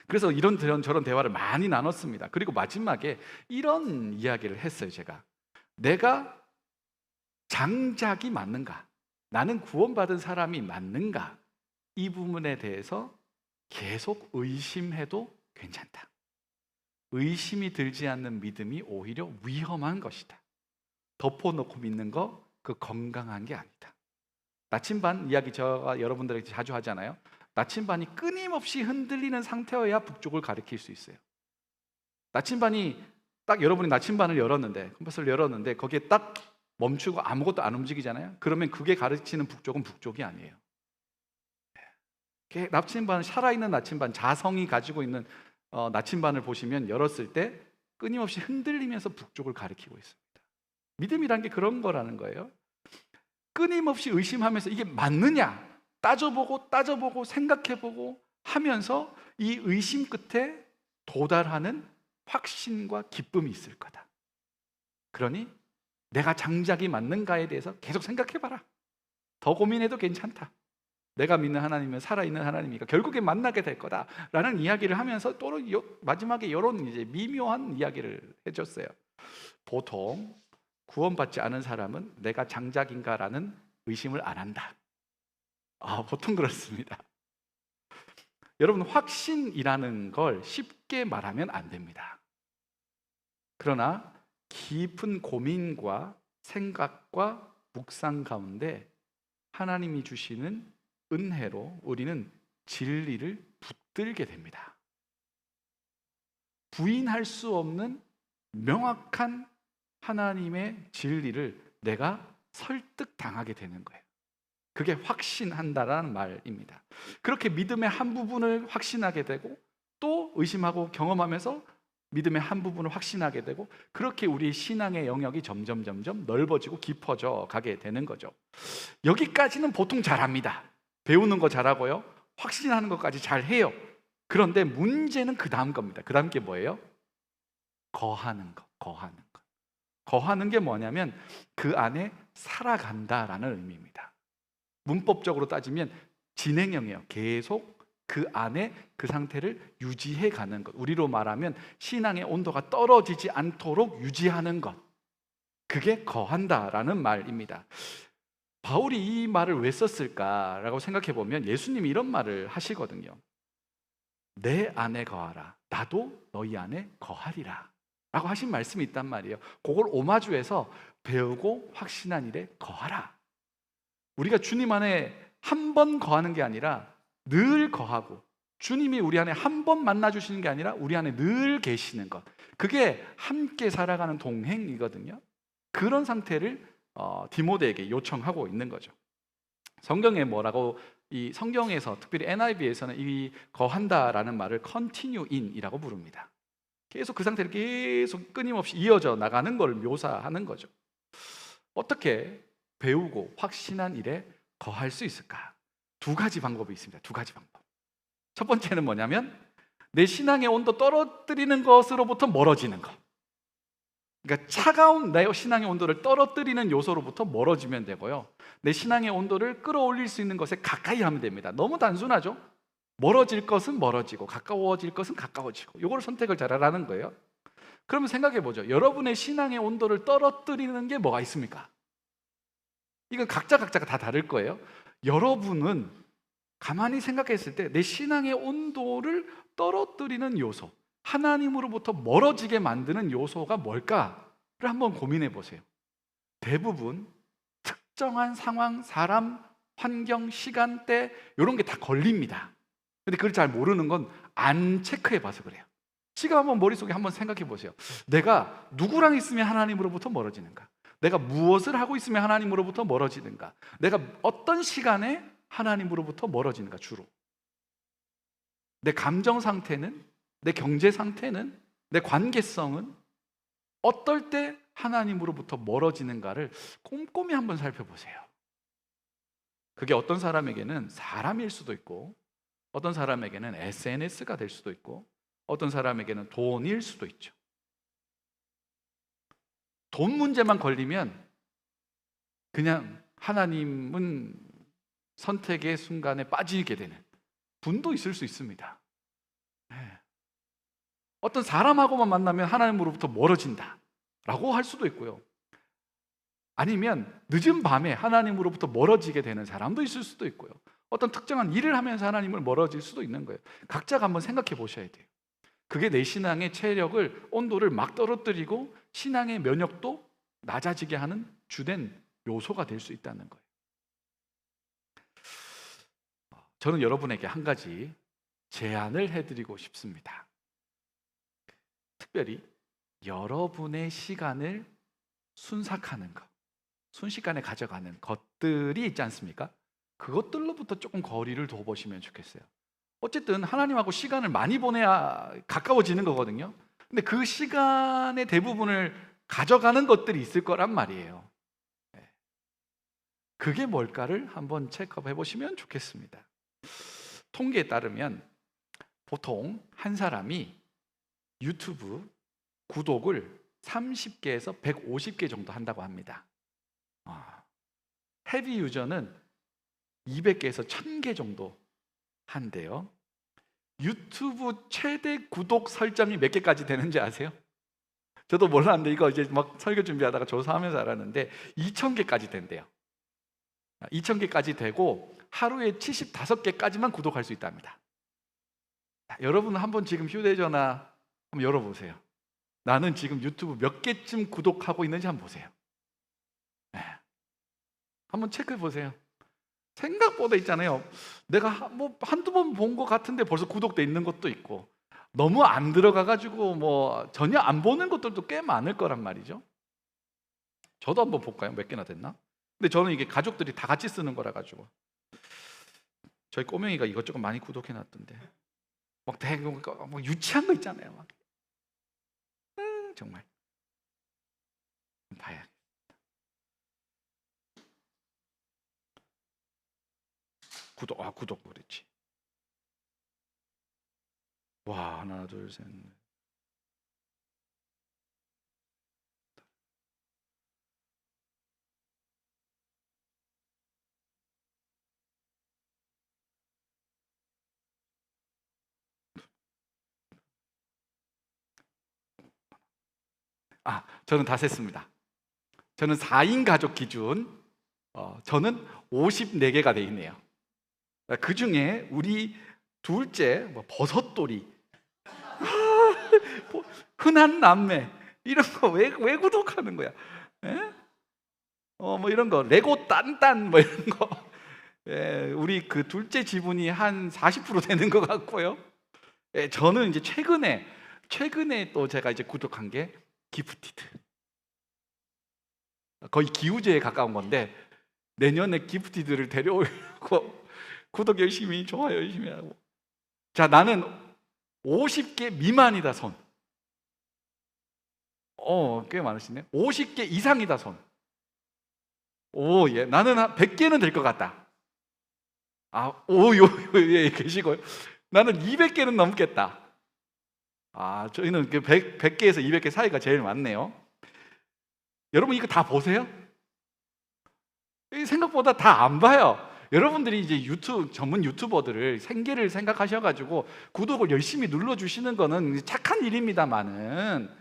그래서 이런 저런 대화를 많이 나눴습니다. 그리고 마지막에 이런 이야기를 했어요. 내가 장작이 맞는가? 나는 구원받은 사람이 맞는가? 이 부분에 대해서 계속 의심해도 괜찮다. 의심이 들지 않는 믿음이 오히려 위험한 것이다. 덮어놓고 믿는 거, 그 건강한 게 아니다. 나침반 이야기 제가 여러분들에게 자주 하잖아요. 나침반이 끊임없이 흔들리는 상태여야 북쪽을 가리킬 수 있어요. 나침반이 딱 여러분이 나침반을 열었는데, 컴퍼스를 열었는데 거기에 딱 멈추고 아무것도 안 움직이잖아요. 그러면 그게 가르치는 북쪽은 북쪽이 아니에요. 나침반, 살아있는 나침반, 자성이 가지고 있는 나침반을 보시면 열었을 때 끊임없이 흔들리면서 북쪽을 가리키고 있습니다. 믿음이란 게 그런 거라는 거예요. 끊임없이 의심하면서 이게 맞느냐 따져보고 생각해보고 하면서 이 의심 끝에 도달하는 확신과 기쁨이 있을 거다. 그러니 내가 장작이 맞는가에 대해서 계속 생각해봐라. 더 고민해도 괜찮다. 내가 믿는 하나님은 살아있는 하나님이니까 결국에 만나게 될 거다라는 이야기를 하면서 또 마지막에 이런 이제 미묘한 이야기를 해줬어요. 보통 구원받지 않은 사람은 내가 장작인가라는 의심을 안 한다. 보통 그렇습니다. 여러분, 확신이라는 걸 쉽게 말하면 안 됩니다. 그러나 깊은 고민과 생각과 묵상 가운데 하나님이 주시는 은혜로 우리는 진리를 붙들게 됩니다. 부인할 수 없는 명확한 하나님의 진리를 내가 설득당하게 되는 거예요. 그게 확신한다라는 말입니다. 그렇게 믿음의 한 부분을 확신하게 되고 또 의심하고 경험하면서 믿음의 한 부분을 확신하게 되고 그렇게 우리 신앙의 영역이 점점 넓어지고 깊어져 가게 되는 거죠. 여기까지는 보통 잘합니다. 배우는 거 잘하고요. 확신하는 것까지 잘해요. 그런데 문제는 그 다음 겁니다. 그 다음 게 뭐예요? 거하는 것. 거하는 게 뭐냐면 그 안에 살아간다라는 의미입니다. 문법적으로 따지면 진행형이에요. 계속 그 안에 그 상태를 유지해 가는 것. 우리로 말하면 신앙의 온도가 떨어지지 않도록 유지하는 것. 그게 거한다라는 말입니다. 바울이 이 말을 왜 썼을까라고 생각해 보면 예수님이 이런 말을 하시거든요. 내 안에 거하라. 나도 너희 안에 거하리라. 라고 하신 말씀이 있단 말이에요. 그걸 오마주해서 배우고 확신한 일에 거하라. 우리가 주님 안에 한 번 거하는 게 아니라 늘 거하고 주님이 우리 안에 한 번 만나 주시는 게 아니라 우리 안에 늘 계시는 것. 그게 함께 살아가는 동행이거든요. 그런 상태를 디모데에게 요청하고 있는 거죠. 성경에 뭐라고 이 성경에서 특별히 NIV에서는 이 거한다라는 말을 continue in이라고 부릅니다. 계속 그 상태를 계속 끊임없이 이어져 나가는 걸 묘사하는 거죠. 어떻게 배우고 확신한 일에 거할 수 있을까? 두 가지 방법이 있습니다. 두 가지 방법. 첫 번째는 뭐냐면 내 신앙의 온도 떨어뜨리는 것으로부터 멀어지는 것. 그러니까 차가운 내 신앙의 온도를 떨어뜨리는 요소로부터 멀어지면 되고요. 내 신앙의 온도를 끌어올릴 수 있는 것에 가까이 하면 됩니다. 너무 단순하죠? 멀어질 것은 멀어지고 가까워질 것은 가까워지고 이걸 선택을 잘하라는 거예요. 그러면 생각해 보죠. 여러분의 신앙의 온도를 떨어뜨리는 게 뭐가 있습니까? 이건 각자가 다 다를 거예요. 여러분은 가만히 생각했을 때 내 신앙의 온도를 떨어뜨리는 요소, 하나님으로부터 멀어지게 만드는 요소가 뭘까를 한번 고민해 보세요. 대부분 특정한 상황, 사람, 환경, 시간대 이런 게 다 걸립니다. 근데 그걸 잘 모르는 건 안 체크해 봐서 그래요. 지금 한번 머릿속에 한번 생각해 보세요. 내가 누구랑 있으면 하나님으로부터 멀어지는가? 내가 무엇을 하고 있으면 하나님으로부터 멀어지는가? 내가 어떤 시간에 하나님으로부터 멀어지는가 주로? 내 감정 상태는? 내 경제 상태는? 내 관계성은? 어떨 때 하나님으로부터 멀어지는가를 꼼꼼히 한번 살펴보세요. 그게 어떤 사람에게는 사람일 수도 있고 어떤 사람에게는 SNS가 될 수도 있고 어떤 사람에게는 돈일 수도 있죠. 돈 문제만 걸리면 그냥 하나님은 선택의 순간에 빠지게 되는 분도 있을 수 있습니다. 어떤 사람하고만 만나면 하나님으로부터 멀어진다 라고 할 수도 있고요. 아니면 늦은 밤에 하나님으로부터 멀어지게 되는 사람도 있을 수도 있고요. 어떤 특정한 일을 하면서 하나님을 멀어질 수도 있는 거예요. 각자가 한번 생각해 보셔야 돼요. 그게 내 신앙의 체력을, 온도를 막 떨어뜨리고 신앙의 면역도 낮아지게 하는 주된 요소가 될 수 있다는 거예요. 저는 여러분에게 한 가지 제안을 해드리고 싶습니다. 특별히 여러분의 시간을 순삭하는 것, 순식간에 가져가는 것들이 있지 않습니까? 그것들로부터 조금 거리를 둬보시면 좋겠어요. 어쨌든 하나님하고 시간을 많이 보내야 가까워지는 거거든요. 근데 그 시간의 대부분을 가져가는 것들이 있을 거란 말이에요. 그게 뭘까를 한번 체크해 보시면 좋겠습니다. 통계에 따르면 보통 한 사람이 유튜브 구독을 30개에서 150개 정도 한다고 합니다. 헤비 유저는 200개에서 1000개 정도 한대요. 유튜브 최대 구독 설정이 몇 개까지 되는지 아세요? 저도 몰랐는데 이거 이제 막 설교 준비하다가 조사하면서 알았는데 2000개까지 된대요. 2000개까지 되고 하루에 75개까지만 구독할 수 있답니다. 여러분은 한번 지금 휴대전화 한번 열어보세요. 나는 지금 유튜브 몇 개쯤 구독하고 있는지 한번 보세요. 네. 한번 체크해 보세요. 생각보다 있잖아요. 내가 뭐 한두 번 본 것 같은데 벌써 구독돼 있는 것도 있고, 너무 안 들어가가지고 뭐 전혀 안 보는 것들도 꽤 많을 거란 말이죠. 저도 한번 볼까요? 몇 개나 됐나? 근데 저는 이게 가족들이 다 같이 쓰는 거라 가지고, 저희 꼬맹이가 이것저것 많이 구독해 놨던데 막 되게 막 유치한 거 있잖아요. 막 정말 봐야. 구독 그렇지. 와, 하나 둘 셋 넷. 저는 다 셌습니다. 저는 4인 가족 기준, 저는 54개가 돼 있네요. 그 중에 우리 둘째 뭐 버섯돌이, 흔한 남매, 이런 거 왜 구독하는 거야? 예? 뭐 이런 거 레고 딴딴 뭐 이런 거. 예, 우리 그 둘째 지분이 한 40% 되는 것 같고요. 예, 저는 이제 최근에 또 제가 이제 구독한 게 기프티드. 거의 기우제에 가까운 건데 내년에 기프티드를 데려오려고 구독 열심히, 좋아요 열심히 하고. 자, 나는 50개 미만이다 손. 꽤 많으시네. 50개 이상이다 손. 예, 나는 한 100개는 될 것 같다. 예, 계시고요. 나는 200개는 넘겠다. 저희는 100개에서 200개 사이가 제일 많네요. 여러분 이거 다 보세요? 생각보다 다 안 봐요. 여러분들이 이제 전문 유튜버들을 생계를 생각하셔가지고 구독을 열심히 눌러주시는 거는 착한 일입니다만은,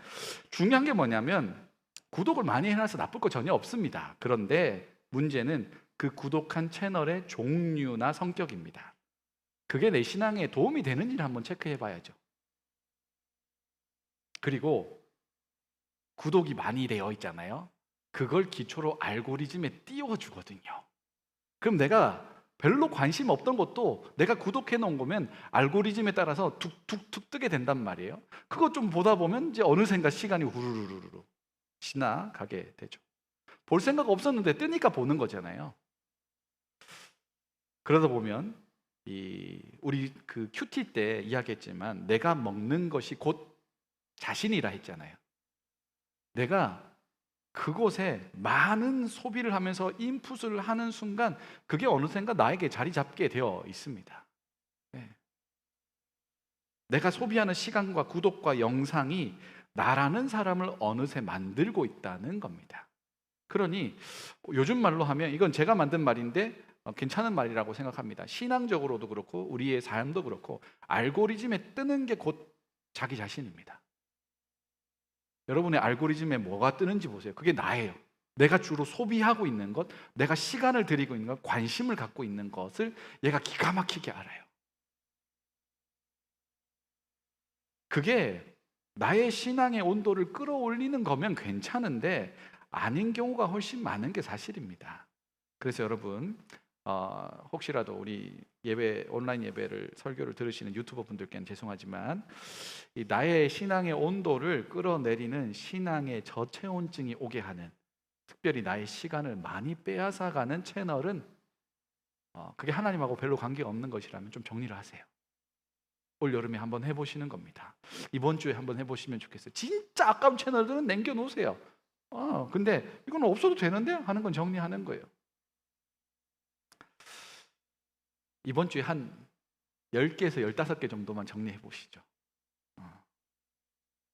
중요한 게 뭐냐면 구독을 많이 해놔서 나쁠 거 전혀 없습니다. 그런데 문제는 그 구독한 채널의 종류나 성격입니다. 그게 내 신앙에 도움이 되는지를 한번 체크해 봐야죠. 그리고 구독이 많이 되어 있잖아요. 그걸 기초로 알고리즘에 띄워주거든요. 그럼 내가 별로 관심 없던 것도 내가 구독해 놓은 거면 알고리즘에 따라서 툭툭툭 뜨게 된단 말이에요. 그거 좀 보다 보면 이제 어느샌가 시간이 후루루루루 지나가게 되죠. 볼 생각 없었는데 뜨니까 보는 거잖아요. 그러다 보면 우리 그 큐티 때 이야기했지만, 내가 먹는 것이 곧 자신이라 했잖아요. 내가 그곳에 많은 소비를 하면서 인풋을 하는 순간 그게 어느샌가 나에게 자리 잡게 되어 있습니다. 네. 내가 소비하는 시간과 구독과 영상이 나라는 사람을 어느새 만들고 있다는 겁니다. 그러니 요즘 말로 하면, 이건 제가 만든 말인데 괜찮은 말이라고 생각합니다. 신앙적으로도 그렇고 우리의 삶도 그렇고 알고리즘에 뜨는 게 곧 자기 자신입니다. 여러분의 알고리즘에 뭐가 뜨는지 보세요. 그게 나예요. 내가 주로 소비하고 있는 것, 내가 시간을 들이고 있는 것, 관심을 갖고 있는 것을 얘가 기가 막히게 알아요. 그게 나의 신앙의 온도를 끌어올리는 거면 괜찮은데 아닌 경우가 훨씬 많은 게 사실입니다. 그래서 여러분, 혹시라도 우리 온라인 예배를, 설교를 들으시는 유튜버 분들께는 죄송하지만, 나의 신앙의 온도를 끌어내리는 신앙의 저체온증이 오게 하는, 특별히 나의 시간을 많이 빼앗아가는 채널은 그게 하나님하고 별로 관계가 없는 것이라면 좀 정리를 하세요. 올 여름에 한번 해보시는 겁니다. 이번 주에 한번 해보시면 좋겠어요. 진짜 아까운 채널들은 남겨놓으세요. 근데 이건 없어도 되는데 하는 건 정리하는 거예요. 이번 주에 한 10개에서 15개 정도만 정리해 보시죠.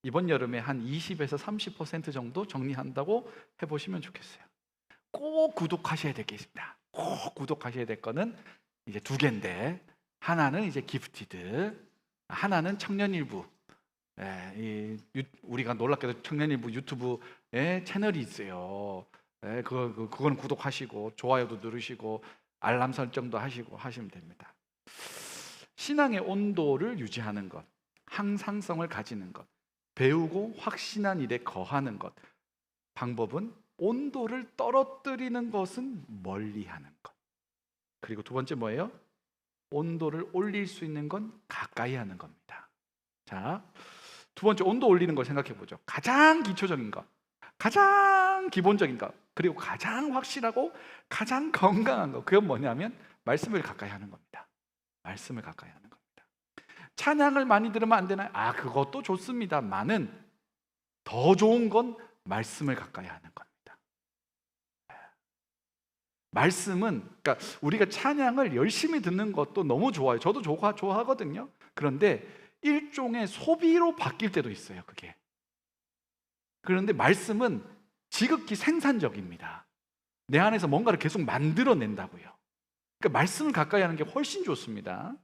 이번 여름에 한 20에서 30% 정도 정리한다고 해보시면 좋겠어요. 꼭 구독하셔야 되겠습니다. 꼭 구독하셔야 될 거는 이제 두 개인데, 하나는 이제 기프티드, 하나는 청년일부. 우리가 놀랍게도 청년일부 유튜브에 채널이 있어요. 그거는 구독하시고 좋아요도 누르시고 알람 설정도 하시고 하시면 됩니다. 신앙의 온도를 유지하는 것, 항상성을 가지는 것, 배우고 확신한 일에 거하는 것. 방법은 온도를 떨어뜨리는 것은 멀리하는 것. 그리고 두 번째 뭐예요? 온도를 올릴 수 있는 건 가까이 하는 겁니다. 자, 두 번째 온도 올리는 걸 생각해 보죠. 가장 기초적인 것, 가장 기본적인 것, 그리고 가장 확실하고 가장 건강한 것. 그건 뭐냐면 말씀을 가까이 하는 겁니다. 말씀을 가까이 하는 겁니다. 찬양을 많이 들으면 안 되나요? 그것도 좋습니다만은 더 좋은 건 말씀을 가까이 하는 겁니다. 말씀은, 그러니까 우리가 찬양을 열심히 듣는 것도 너무 좋아요. 저도 좋아하거든요. 그런데 일종의 소비로 바뀔 때도 있어요, 그게. 그런데 말씀은 지극히 생산적입니다. 내 안에서 뭔가를 계속 만들어낸다고요. 그러니까 말씀을 가까이 하는 게 훨씬 좋습니다.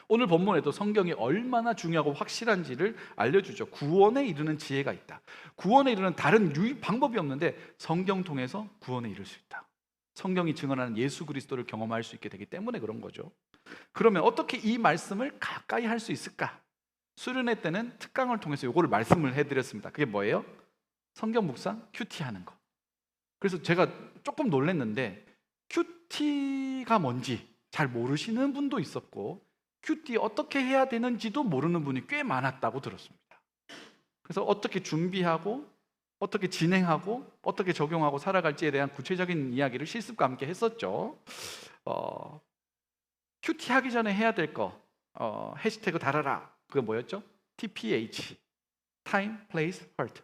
오늘 본문에도 성경이 얼마나 중요하고 확실한지를 알려주죠. 구원에 이르는 지혜가 있다. 구원에 이르는 다른 방법이 없는데 성경 통해서 구원에 이를 수 있다. 성경이 증언하는 예수 그리스도를 경험할 수 있게 되기 때문에 그런 거죠. 그러면 어떻게 이 말씀을 가까이 할 수 있을까? 수련회 때는 특강을 통해서 이거를 말씀을 해드렸습니다. 그게 뭐예요? 성경 묵상 큐티 하는 거. 그래서 제가 조금 놀랐는데 큐티가 뭔지 잘 모르시는 분도 있었고 큐티 어떻게 해야 되는지도 모르는 분이 꽤 많았다고 들었습니다. 그래서 어떻게 준비하고 어떻게 진행하고 어떻게 적용하고 살아갈지에 대한 구체적인 이야기를 실습과 함께 했었죠. 큐티 하기 전에 해야 될 거 해시태그 달아라. 그게 뭐였죠? TPH, Time, Place, Heart.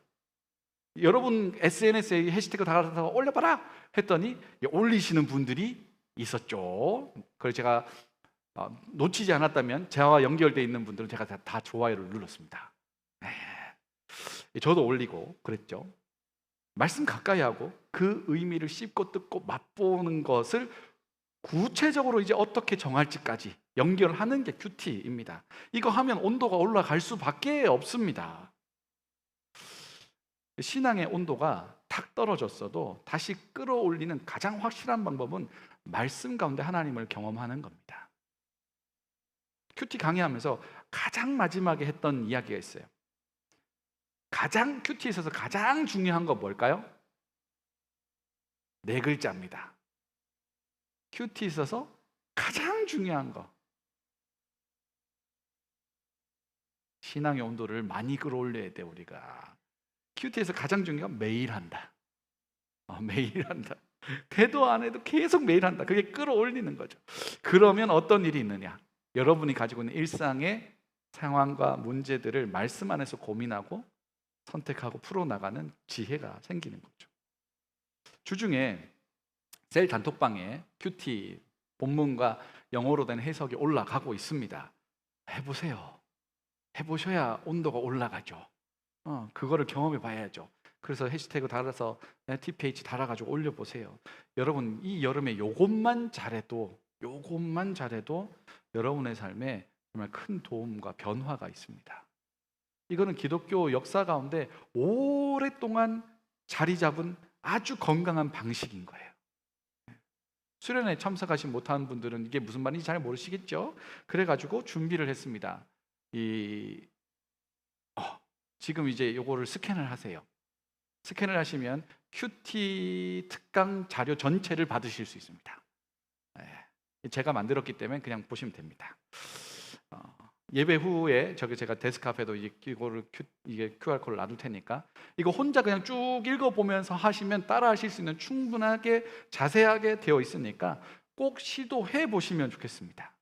여러분 SNS에 해시태그 달아서 올려봐라 했더니 올리시는 분들이 있었죠. 그걸 제가 놓치지 않았다면 저와 연결되어 있는 분들은 제가 다 좋아요를 눌렀습니다. 저도 올리고 그랬죠. 말씀 가까이 하고 그 의미를 씹고 뜯고 맛보는 것을 구체적으로 이제 어떻게 정할지까지 연결하는 게 큐티입니다. 이거 하면 온도가 올라갈 수밖에 없습니다. 신앙의 온도가 탁 떨어졌어도 다시 끌어올리는 가장 확실한 방법은 말씀 가운데 하나님을 경험하는 겁니다. 큐티 강의하면서 가장 마지막에 했던 이야기가 있어요. 가장 큐티에 있어서 가장 중요한 건 뭘까요? 4글자입니다. 큐티에 있어서 가장 중요한 거. 신앙의 온도를 많이 끌어올려야 돼 우리가. 큐티에서 가장 중요한 건 매일 한다. 매일 한다. 대도 안 해도 계속 매일 한다. 그게 끌어올리는 거죠. 그러면 어떤 일이 있느냐? 여러분이 가지고 있는 일상의 상황과 문제들을 말씀 안에서 고민하고 선택하고 풀어나가는 지혜가 생기는 거죠. 주중에 셀 단톡방에 큐티 본문과 영어로 된 해석이 올라가고 있습니다. 해보세요. 해보셔야 온도가 올라가죠. 그거를 경험해 봐야죠. 그래서 해시태그 달아서 TPH 달아가지고 올려보세요. 여러분 이 여름에 요것만 잘해도 여러분의 삶에 정말 큰 도움과 변화가 있습니다. 이거는 기독교 역사 가운데 오랫동안 자리 잡은 아주 건강한 방식인 거예요. 수련회에 참석하지 못한 분들은 이게 무슨 말인지 잘 모르시겠죠? 그래가지고 준비를 했습니다. 지금 이제 요거를 스캔을 하세요. 스캔을 하시면 큐티 특강 자료 전체를 받으실 수 있습니다. 제가 만들었기 때문에 그냥 보시면 됩니다. 예배 후에 제가 데스크 앞에도 이게 QR코드를 놔둘 테니까 이거 혼자 그냥 쭉 읽어보면서 하시면 따라하실 수 있는 충분하게 자세하게 되어 있으니까 꼭 시도해 보시면 좋겠습니다.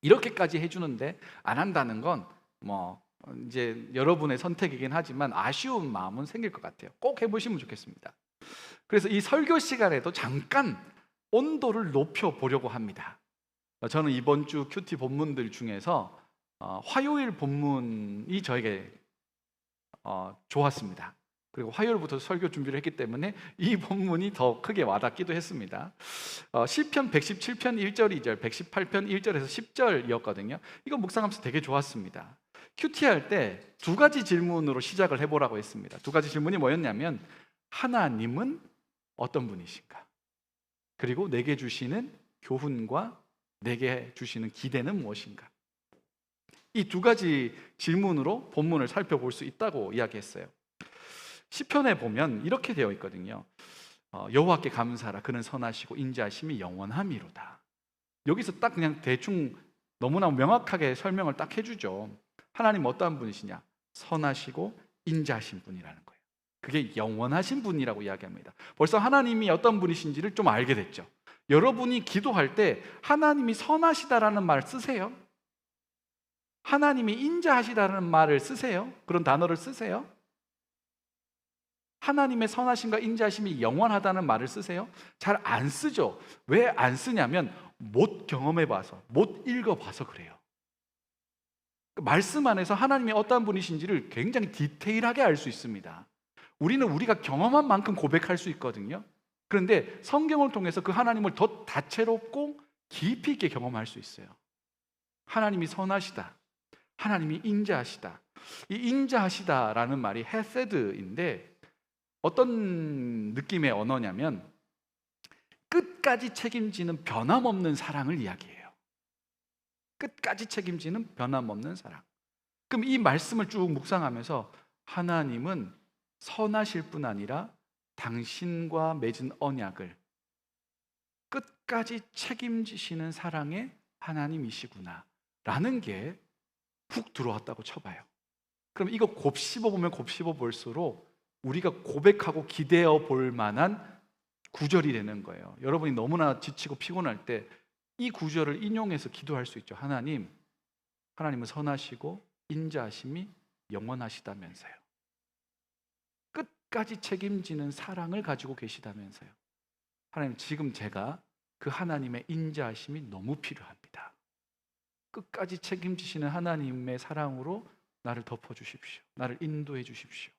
이렇게까지 해주는데 안 한다는 건 뭐 이제 여러분의 선택이긴 하지만 아쉬운 마음은 생길 것 같아요. 꼭 해보시면 좋겠습니다. 그래서 이 설교 시간에도 잠깐 온도를 높여보려고 합니다. 저는 이번 주 큐티 본문들 중에서 화요일 본문이 저에게 좋았습니다. 그리고 화요일부터 설교 준비를 했기 때문에 이 본문이 더 크게 와닿기도 했습니다. 시편 117편 1절 2절, 118편 1절에서 10절이었거든요. 이거 묵상하면서 되게 좋았습니다. 큐티할 때 두 가지 질문으로 시작을 해보라고 했습니다. 두 가지 질문이 뭐였냐면, 하나님은 어떤 분이신가? 그리고 내게 주시는 교훈과 내게 주시는 기대는 무엇인가? 이 두 가지 질문으로 본문을 살펴볼 수 있다고 이야기했어요. 시편에 보면 이렇게 되어 있거든요. 여호와께 감사하라, 그는 선하시고 인자하심이 영원함이로다. 여기서 딱 그냥 대충 너무나 명확하게 설명을 딱 해주죠. 하나님 어떠한 분이시냐? 선하시고 인자하신 분이라는 거예요. 그게 영원하신 분이라고 이야기합니다. 벌써 하나님이 어떤 분이신지를 좀 알게 됐죠. 여러분이 기도할 때 하나님이 선하시다라는 말 쓰세요? 하나님이 인자하시다는 말을 쓰세요? 그런 단어를 쓰세요? 하나님의 선하심과 인자하심이 영원하다는 말을 쓰세요? 잘 안 쓰죠. 왜 안 쓰냐면 못 경험해봐서, 못 읽어봐서 그래요. 말씀 안에서 하나님이 어떤 분이신지를 굉장히 디테일하게 알 수 있습니다. 우리는 우리가 경험한 만큼 고백할 수 있거든요. 그런데 성경을 통해서 그 하나님을 더 다채롭고 깊이 있게 경험할 수 있어요. 하나님이 선하시다, 하나님이 인자하시다. 이 인자하시다라는 말이 헤세드인데 어떤 느낌의 언어냐면 끝까지 책임지는 변함없는 사랑을 이야기해요. 끝까지 책임지는 변함없는 사랑. 그럼 이 말씀을 쭉 묵상하면서 하나님은 선하실 뿐 아니라 당신과 맺은 언약을 끝까지 책임지시는 사랑의 하나님이시구나 라는 게 훅 들어왔다고 쳐봐요. 그럼 이거 곱씹어 보면 곱씹어 볼수록 우리가 고백하고 기대어 볼 만한 구절이 되는 거예요. 여러분이 너무나 지치고 피곤할 때 이 구절을 인용해서 기도할 수 있죠. 하나님은 선하시고 인자하심이 영원하시다면서요. 끝까지 책임지는 사랑을 가지고 계시다면서요. 하나님, 지금 제가 그 하나님의 인자하심이 너무 필요합니다. 끝까지 책임지시는 하나님의 사랑으로 나를 덮어주십시오. 나를 인도해 주십시오.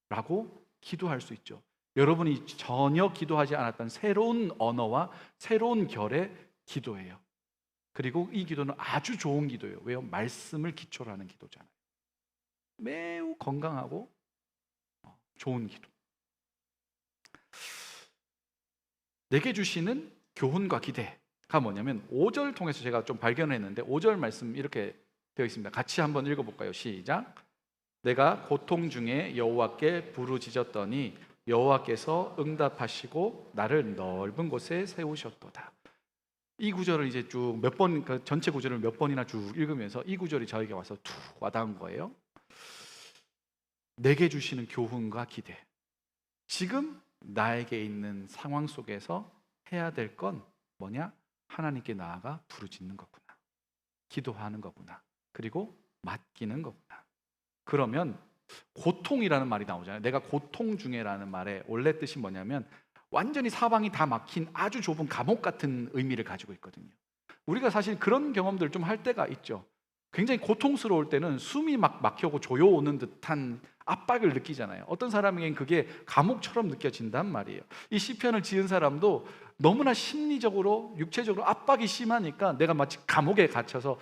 라고 기도할 수 있죠. 여러분이 전혀 기도하지 않았던 새로운 언어와 새로운 결의 기도예요. 그리고 이 기도는 아주 좋은 기도예요. 왜요? 말씀을 기초로 하는 기도잖아요. 매우 건강하고 좋은 기도. 내게 주시는 교훈과 기대가 뭐냐면 5절 통해서 제가 좀 발견을 했는데 5절 말씀 이렇게 되어 있습니다. 같이 한번 읽어볼까요? 시작. 내가 고통 중에 여호와께 부르짖었더니 여호와께서 응답하시고 나를 넓은 곳에 세우셨도다. 이 구절을 이제 쭉 몇 번, 그 전체 구절을 몇 번이나 쭉 읽으면서 이 구절이 저에게 와서 툭 와닿은 거예요. 내게 주시는 교훈과 기대. 지금 나에게 있는 상황 속에서 해야 될 건 뭐냐? 하나님께 나아가 부르짖는 거구나. 기도하는 거구나. 그리고 맡기는 거구나. 그러면 고통이라는 말이 나오잖아요. 내가 고통 중에라는 말의 원래 뜻이 뭐냐면 완전히 사방이 다 막힌 아주 좁은 감옥 같은 의미를 가지고 있거든요. 우리가 사실 그런 경험들 좀 할 때가 있죠. 굉장히 고통스러울 때는 숨이 막 막혀고 조여오는 듯한 압박을 느끼잖아요. 어떤 사람에겐 그게 감옥처럼 느껴진단 말이에요. 이 시편을 지은 사람도 너무나 심리적으로 육체적으로 압박이 심하니까 내가 마치 감옥에 갇혀서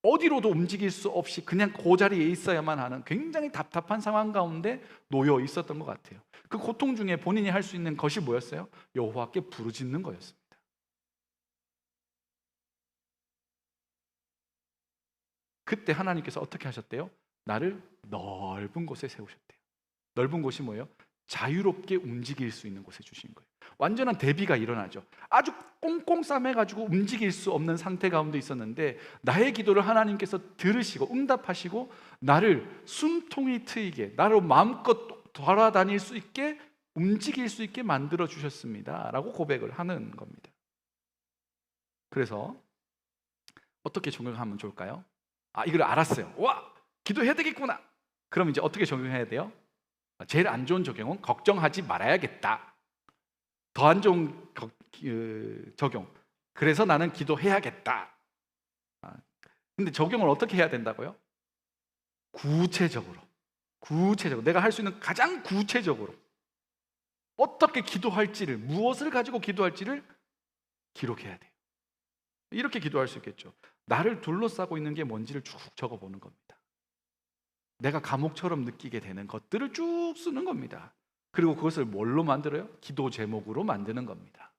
어디로도 움직일 수 없이 그냥 그 자리에 있어야만 하는 굉장히 답답한 상황 가운데 놓여 있었던 것 같아요. 그 고통 중에 본인이 할 수 있는 것이 뭐였어요? 여호와께 부르짖는 거였습니다. 그때 하나님께서 어떻게 하셨대요? 나를 넓은 곳에 세우셨대요. 넓은 곳이 뭐예요? 자유롭게 움직일 수 있는 곳에 주신 거예요. 완전한 대비가 일어나죠. 아주 꽁꽁 싸매가지고 움직일 수 없는 상태 가운데 있었는데 나의 기도를 하나님께서 들으시고 응답하시고 나를 숨통이 트이게, 나를 마음껏 돌아다닐 수 있게, 움직일 수 있게 만들어 주셨습니다 라고 고백을 하는 겁니다. 그래서 어떻게 적용하면 좋을까요? 이걸 알았어요. 와, 기도해야 되겠구나. 그럼 이제 어떻게 적용해야 돼요? 제일 안 좋은 적용은 걱정하지 말아야겠다. 더 안 좋은 적용, 그래서 나는 기도해야겠다. 근데 적용을 어떻게 해야 된다고요? 구체적으로 내가 할 수 있는 가장 구체적으로 어떻게 기도할지를, 무엇을 가지고 기도할지를 기록해야 돼요. 이렇게 기도할 수 있겠죠. 나를 둘러싸고 있는 게 뭔지를 쭉 적어보는 겁니다. 내가 감옥처럼 느끼게 되는 것들을 쭉 쓰는 겁니다. 그리고 그것을 뭘로 만들어요? 기도 제목으로 만드는 겁니다.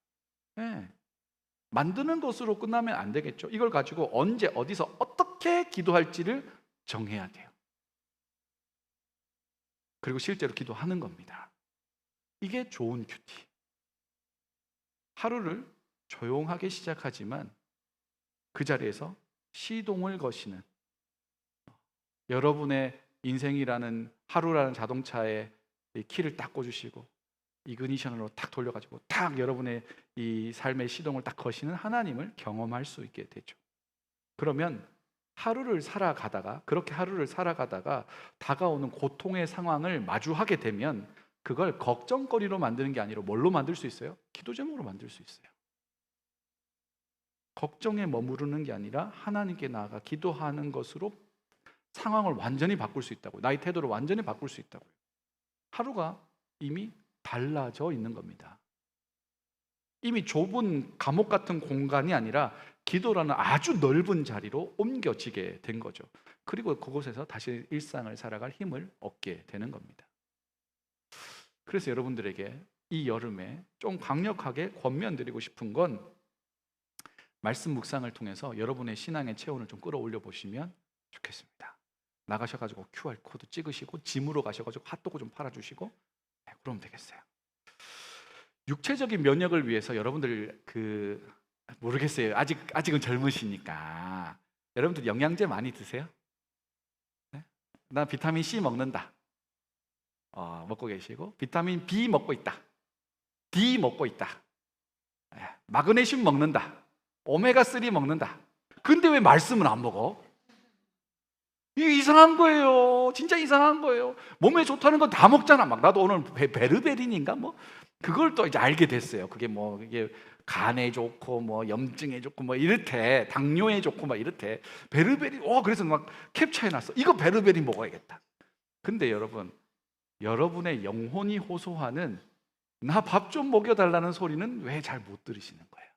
네. 만드는 것으로 끝나면 안 되겠죠. 이걸 가지고 언제 어디서 어떻게 기도할지를 정해야 돼요. 그리고 실제로 기도하는 겁니다. 이게 좋은 큐티. 하루를 조용하게 시작하지만 그 자리에서 시동을 거시는, 여러분의 인생이라는 하루라는 자동차에 이 키를 딱 꽂으시고 이그니션으로 딱 돌려가지고 딱 여러분의 이 삶의 시동을 딱 거시는 하나님을 경험할 수 있게 되죠. 그러면 그렇게 하루를 살아가다가 다가오는 고통의 상황을 마주하게 되면 그걸 걱정거리로 만드는 게 아니라 뭘로 만들 수 있어요? 기도 제목으로 만들 수 있어요. 걱정에 머무르는 게 아니라 하나님께 나아가 기도하는 것으로 상황을 완전히 바꿀 수 있다고요. 나의 태도를 완전히 바꿀 수 있다고요. 하루가 이미 달라져 있는 겁니다. 이미 좁은 감옥 같은 공간이 아니라 기도라는 아주 넓은 자리로 옮겨지게 된 거죠. 그리고 그곳에서 다시 일상을 살아갈 힘을 얻게 되는 겁니다. 그래서 여러분들에게 이 여름에 좀 강력하게 권면드리고 싶은 건 말씀 묵상을 통해서 여러분의 신앙의 체온을 좀 끌어올려 보시면 좋겠습니다. 나가셔가지고 QR코드 찍으시고 짐으로 가셔가지고 핫도그 좀 팔아주시고, 네, 그러면 되겠어요. 육체적인 면역을 위해서 여러분들 모르겠어요. 아직은 젊으시니까 여러분들 영양제 많이 드세요? 네? 나 비타민 C 먹는다. 먹고 계시고, 비타민 B 먹고 있다. D 먹고 있다. 네, 마그네슘 먹는다. 오메가3 먹는다. 근데 왜 말씀은 안 먹어? 이게 이상한 거예요. 진짜 이상한 거예요. 몸에 좋다는 건 다 먹잖아. 막 나도 오늘 베르베린인가 뭐 그걸 또 이제 알게 됐어요. 그게 뭐 이게 간에 좋고 뭐 염증에 좋고 뭐 이렇대, 당뇨에 좋고 막 이렇대. 베르베린. 그래서 막 캡처해 놨어. 이거 베르베린 먹어야겠다. 근데 여러분의 영혼이 호소하는 나 밥 좀 먹여달라는 소리는 왜 잘 못 들으시는 거예요?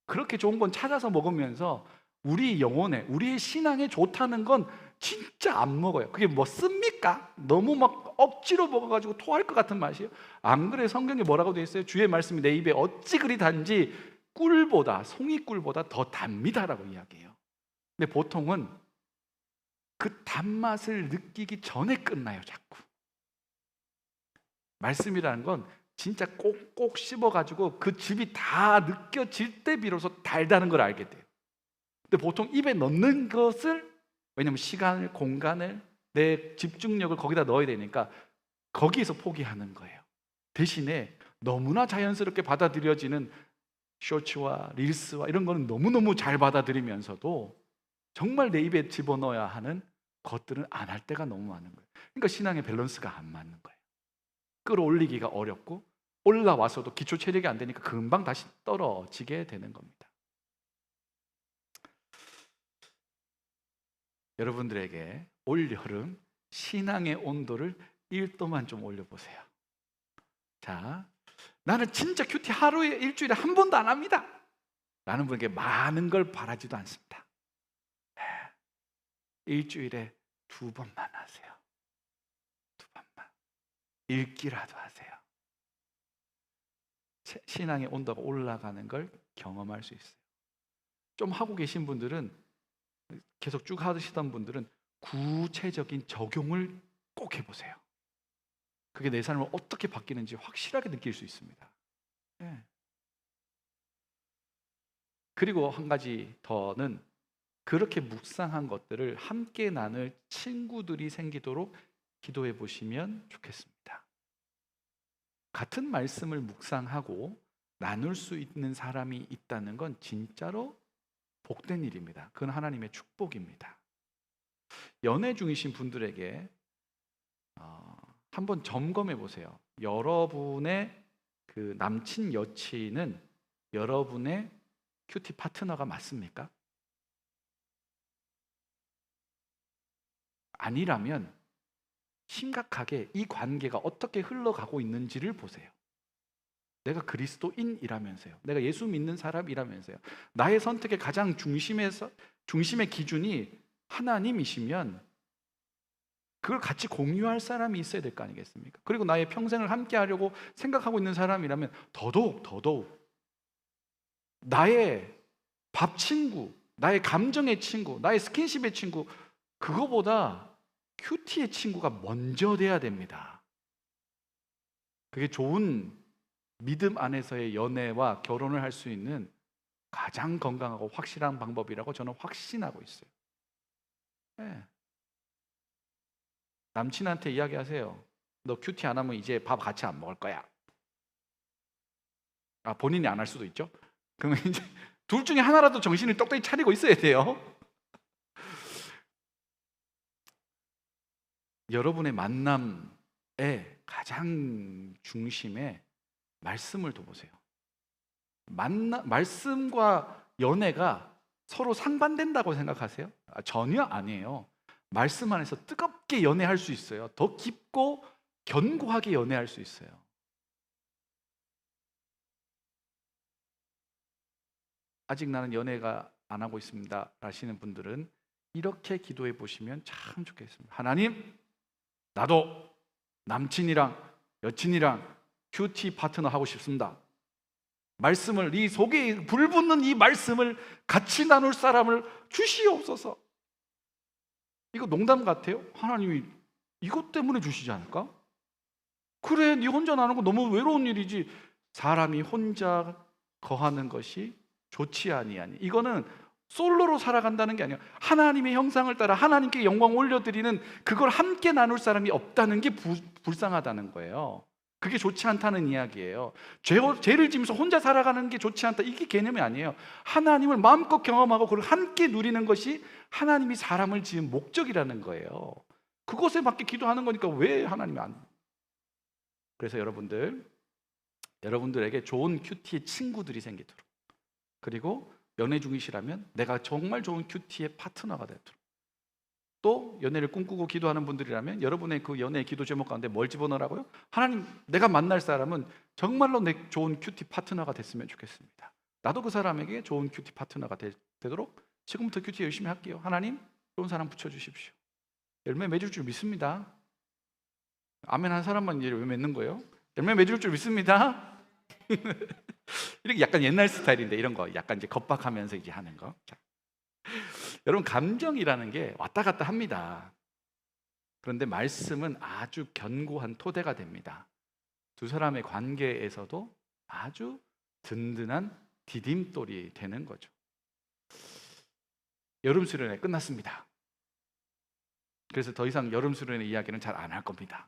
그렇게 좋은 건 찾아서 먹으면서 우리 영혼에, 우리의 신앙에 좋다는 건 진짜 안 먹어요. 그게 뭐 씁니까? 너무 막 억지로 먹어가지고 토할 것 같은 맛이에요. 안 그래? 성경에 뭐라고 되어 있어요? 주의 말씀이 내 입에 어찌 그리 단지 송이꿀보다 더 답니다라고 이야기해요. 근데 보통은 그 단맛을 느끼기 전에 끝나요, 자꾸. 말씀이라는 건 진짜 꼭꼭 씹어가지고 그 즙이 다 느껴질 때 비로소 달다는 걸 알게 돼요. 근데 보통 입에 넣는 것을, 왜냐면 시간을, 공간을, 내 집중력을 거기다 넣어야 되니까 거기에서 포기하는 거예요. 대신에 너무나 자연스럽게 받아들여지는 쇼츠와 릴스와 이런 거는 너무너무 잘 받아들이면서도 정말 내 입에 집어넣어야 하는 것들은 안 할 때가 너무 많은 거예요. 그러니까 신앙의 밸런스가 안 맞는 거예요. 끌어올리기가 어렵고 올라와서도 기초 체력이 안 되니까 금방 다시 떨어지게 되는 겁니다. 여러분들에게 올 여름 신앙의 온도를 1도만 좀 올려보세요. 자, 나는 진짜 큐티 하루에 일주일에 한 번도 안 합니다 라는 분에게 많은 걸 바라지도 않습니다. 일주일에 2번만 하세요. 2번만. 읽기라도 하세요. 신앙의 온도가 올라가는 걸 경험할 수 있어요. 좀 하고 계신 분들은, 계속 쭉 하시던 분들은 구체적인 적용을 꼭 해보세요. 그게 내 삶을 어떻게 바뀌는지 확실하게 느낄 수 있습니다. 네. 그리고 한 가지 더는, 그렇게 묵상한 것들을 함께 나눌 친구들이 생기도록 기도해 보시면 좋겠습니다. 같은 말씀을 묵상하고 나눌 수 있는 사람이 있다는 건 진짜로 복된 일입니다. 그건 하나님의 축복입니다. 연애 중이신 분들에게 한번 점검해 보세요. 여러분의 그 남친, 여친은 여러분의 큐티 파트너가 맞습니까? 아니라면 심각하게 이 관계가 어떻게 흘러가고 있는지를 보세요. 내가 그리스도인이라면서요. 내가 예수 믿는 사람이라면서요. 나의 선택의 가장 중심의 기준이 하나님이시면 그걸 같이 공유할 사람이 있어야 될 거 아니겠습니까? 그리고 나의 평생을 함께 하려고 생각하고 있는 사람이라면 더더욱 나의 밥 친구, 나의 감정의 친구, 나의 스킨십의 친구, 그거보다 큐티의 친구가 먼저 돼야 됩니다. 그게 좋은 믿음 안에서의 연애와 결혼을 할 수 있는 가장 건강하고 확실한 방법이라고 저는 확신하고 있어요. 네. 남친한테 이야기하세요. 너 큐티 안 하면 이제 밥 같이 안 먹을 거야. 본인이 안 할 수도 있죠. 그러면 이제 둘 중에 하나라도 정신을 똑똑히 차리고 있어야 돼요. 여러분의 만남의 가장 중심에 말씀을 둬보세요. 말씀과 연애가 서로 상반된다고 생각하세요? 전혀 아니에요. 말씀 안에서 뜨겁게 연애할 수 있어요. 더 깊고 견고하게 연애할 수 있어요. 아직 나는 연애가 안 하고 있습니다 라시는 분들은 이렇게 기도해 보시면 참 좋겠습니다. 하나님, 나도 남친이랑 여친이랑 큐티 파트너 하고 싶습니다. 말씀을, 이 속에 불붙는 이 말씀을 같이 나눌 사람을 주시옵소서. 이거 농담 같아요? 하나님이 이것 때문에 주시지 않을까? 그래, 네 혼자 나누는 거 너무 외로운 일이지. 사람이 혼자 거하는 것이 좋지 아니하니. 이거는 솔로로 살아간다는 게 아니에요. 하나님의 형상을 따라 하나님께 영광 올려드리는 그걸 함께 나눌 사람이 없다는 게 불쌍하다는 거예요. 그게 좋지 않다는 이야기예요. 죄를 지면서 혼자 살아가는 게 좋지 않다, 이게 개념이 아니에요. 하나님을 마음껏 경험하고 그걸 함께 누리는 것이 하나님이 사람을 지은 목적이라는 거예요. 그것에 맞게 기도하는 거니까 왜 하나님이 안. 그래서 여러분들에게 좋은 큐티의 친구들이 생기도록, 그리고 연애 중이시라면 내가 정말 좋은 큐티의 파트너가 되도록, 또 연애를 꿈꾸고 기도하는 분들이라면 여러분의 그 연애의 기도 제목 가운데 뭘 집어넣으라고요? 하나님, 내가 만날 사람은 정말로 내 좋은 큐티 파트너가 됐으면 좋겠습니다. 나도 그 사람에게 좋은 큐티 파트너가 되도록 지금부터 큐티 열심히 할게요. 하나님, 좋은 사람 붙여주십시오. 열매 맺을 줄 믿습니다. 아멘 한 사람만 열매 맺는 거예요? 열매 맺을 줄 믿습니다. 이렇게 약간 옛날 스타일인데, 이런 거 약간 이제 겁박하면서 이제 하는 거. 자. 여러분, 감정이라는 게 왔다 갔다 합니다. 그런데 말씀은 아주 견고한 토대가 됩니다. 두 사람의 관계에서도 아주 든든한 디딤돌이 되는 거죠. 여름 수련회 끝났습니다. 그래서 더 이상 여름 수련회 이야기는 잘 안 할 겁니다.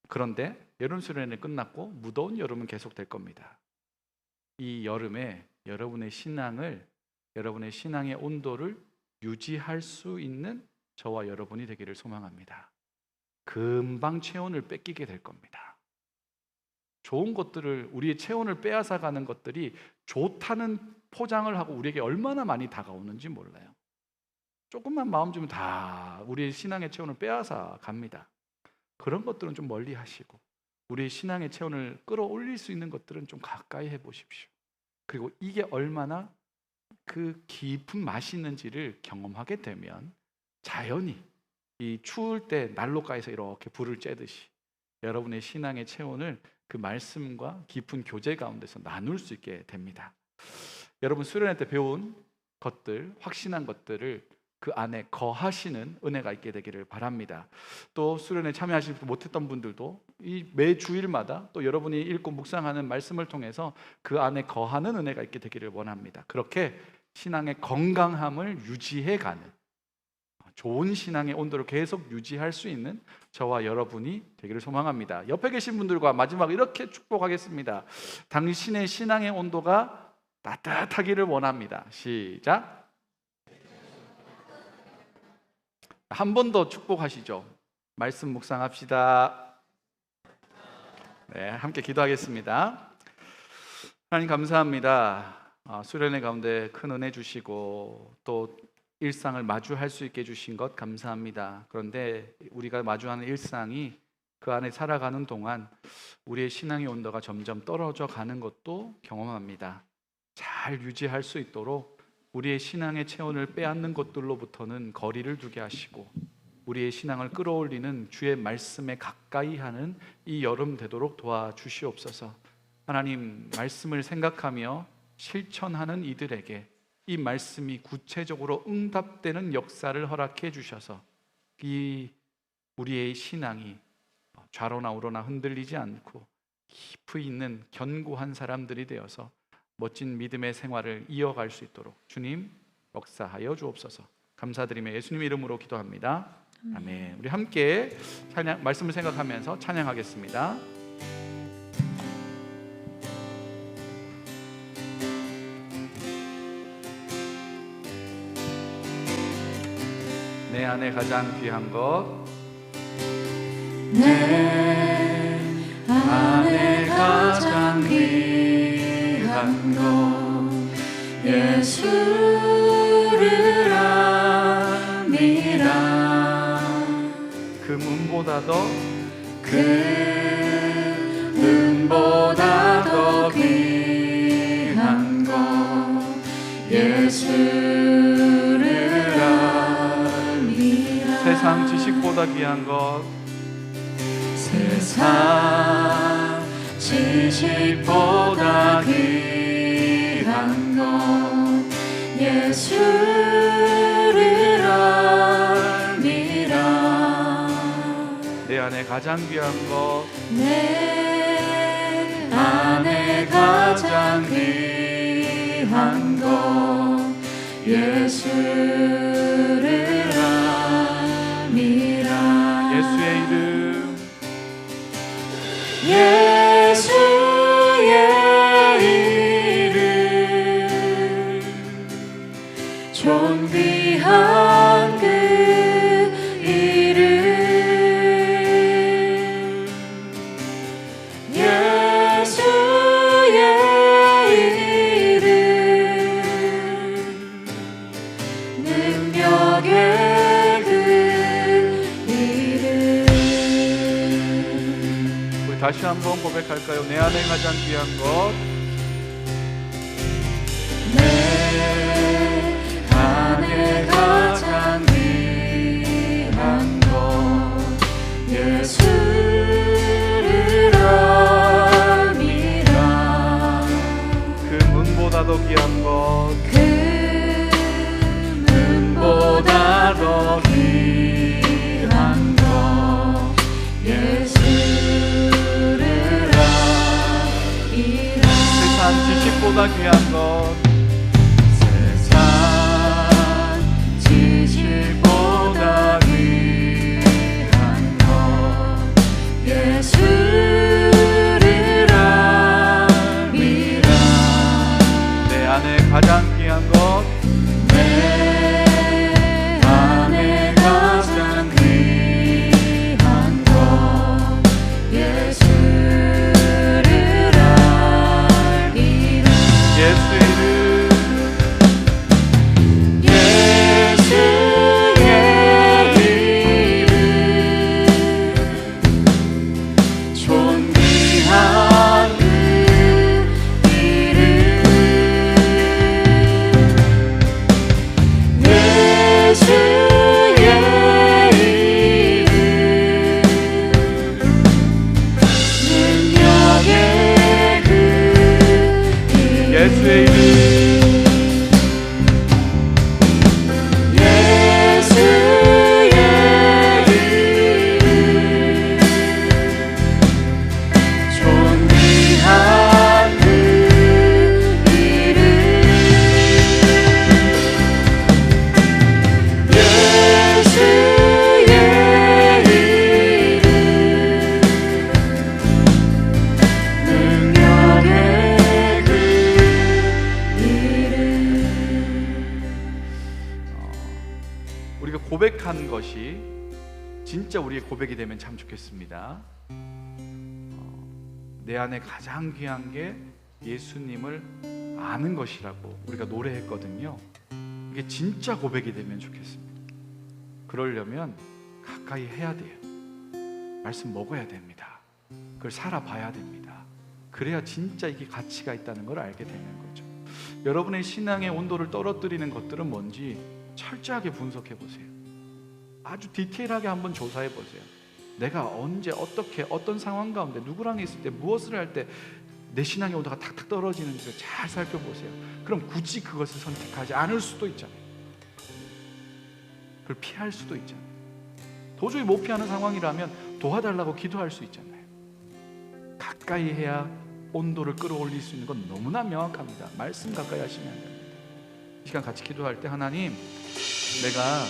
그런데 여름 수련회 끝났고 무더운 여름은 계속될 겁니다. 이 여름에 여러분의 신앙의 온도를 유지할 수 있는 저와 여러분이 되기를 소망합니다. 금방 체온을 뺏기게 될 겁니다. 좋은 것들을, 우리의 체온을 빼앗아가는 것들이 좋다는 포장을 하고 우리에게 얼마나 많이 다가오는지 몰라요. 조금만 마음 주면 다 우리의 신앙의 체온을 빼앗아 갑니다. 그런 것들은 좀 멀리 하시고, 우리의 신앙의 체온을 끌어올릴 수 있는 것들은 좀 가까이 해보십시오. 그리고 이게 얼마나 그 깊은 맛이 있는지를 경험하게 되면 자연히 이 추울 때 난로가에서 이렇게 불을 쬐듯이 여러분의 신앙의 체온을 그 말씀과 깊은 교제 가운데서 나눌 수 있게 됩니다. 여러분, 수련회 때 배운 것들, 확신한 것들을 그 안에 거하시는 은혜가 있게 되기를 바랍니다. 또 수련회 참여하지 못했던 분들도 이 매 주일마다 또 여러분이 읽고 묵상하는 말씀을 통해서 그 안에 거하는 은혜가 있게 되기를 원합니다. 그렇게 신앙의 건강함을 유지해가는, 좋은 신앙의 온도를 계속 유지할 수 있는 저와 여러분이 되기를 소망합니다. 옆에 계신 분들과 마지막 이렇게 축복하겠습니다. 당신의 신앙의 온도가 따뜻하기를 원합니다. 시작. 한 번 더 축복하시죠. 말씀 묵상합시다. 네, 함께 기도하겠습니다. 하나님, 감사합니다. 수련회 가운데 큰 은혜 주시고 또 일상을 마주할 수 있게 해주신 것 감사합니다. 그런데 우리가 마주하는 일상이 그 안에 살아가는 동안 우리의 신앙의 온도가 점점 떨어져 가는 것도 경험합니다. 잘 유지할 수 있도록 우리의 신앙의 체온을 빼앗는 것들로부터는 거리를 두게 하시고, 우리의 신앙을 끌어올리는 주의 말씀에 가까이 하는 이 여름 되도록 도와주시옵소서. 하나님, 말씀을 생각하며 실천하는 이들에게 이 말씀이 구체적으로 응답되는 역사를 허락해 주셔서 이 우리의 신앙이 좌로나 우로나 흔들리지 않고 깊이 있는 견고한 사람들이 되어서 멋진 믿음의 생활을 이어갈 수 있도록 주님 역사하여 주옵소서. 감사드리며 예수님 이름으로 기도합니다. 아멘. 우리 함께 찬양, 말씀을 생각하면서 찬양하겠습니다. 내 안에 가장 귀한 것, 내 안에 가장 귀한 것 예수를 압니다. 그 문보다도 금보다 더 귀한 것 예수를 압니다. 세상 지식보다 귀한 것, 세상 지식보다 귀한 것 예수를 압니다. 내 안에 가장 귀한 것, 내 안에 가장 귀한 것 예수를 압니다. 예수의 이름, 예수의 이름 존귀한 그 이름 예수의 이름 능력의 그 이름. 우리 다시 한번 고백할까요? 내 안에 가장 귀한 것, 내 안에 가장 귀한 것 예수를 압니다. 그 문보다도 귀한 것, 그 문보다 더 귀한 것 예수를 압니다. 세상 지식보다 귀한 것, 세상 지식보다 귀한 것 예수를 압니다. 내 안에 가장 귀한 것, 내 안에 가장 귀한 것 예수를 압니다. 예수의 이름, 예수의 이름 존귀한 그 이름 예수의 이름 능력의 그 이름 예수의 이름, 예수의 이름 존귀한 그 이름 예수의 이름 능력의 그 이름. 우리가 고백한 것이 진짜 우리의 고백이 되면 참 좋겠습니다. 내 안에 가장 귀한 게 예수님을 아는 것이라고 우리가 노래했거든요. 그게 진짜 고백이 되면 좋겠습니다. 그러려면 가까이 해야 돼요. 말씀 먹어야 됩니다. 그걸 살아봐야 됩니다. 그래야 진짜 이게 가치가 있다는 걸 알게 되는 거죠. 여러분의 신앙의 온도를 떨어뜨리는 것들은 뭔지 철저하게 분석해 보세요. 아주 디테일하게 한번 조사해 보세요. 내가 언제 어떻게 어떤 상황 가운데 누구랑 있을 때 무엇을 할 때 내 신앙의 온도가 탁탁 떨어지는지를 잘 살펴보세요. 그럼 굳이 그것을 선택하지 않을 수도 있잖아요. 그걸 피할 수도 있잖아요. 도저히 못 피하는 상황이라면 도와달라고 기도할 수 있잖아요. 가까이 해야 온도를 끌어올릴 수 있는 건 너무나 명확합니다. 말씀 가까이 하시면 됩니다. 이 시간 같이 기도할 때 하나님, 내가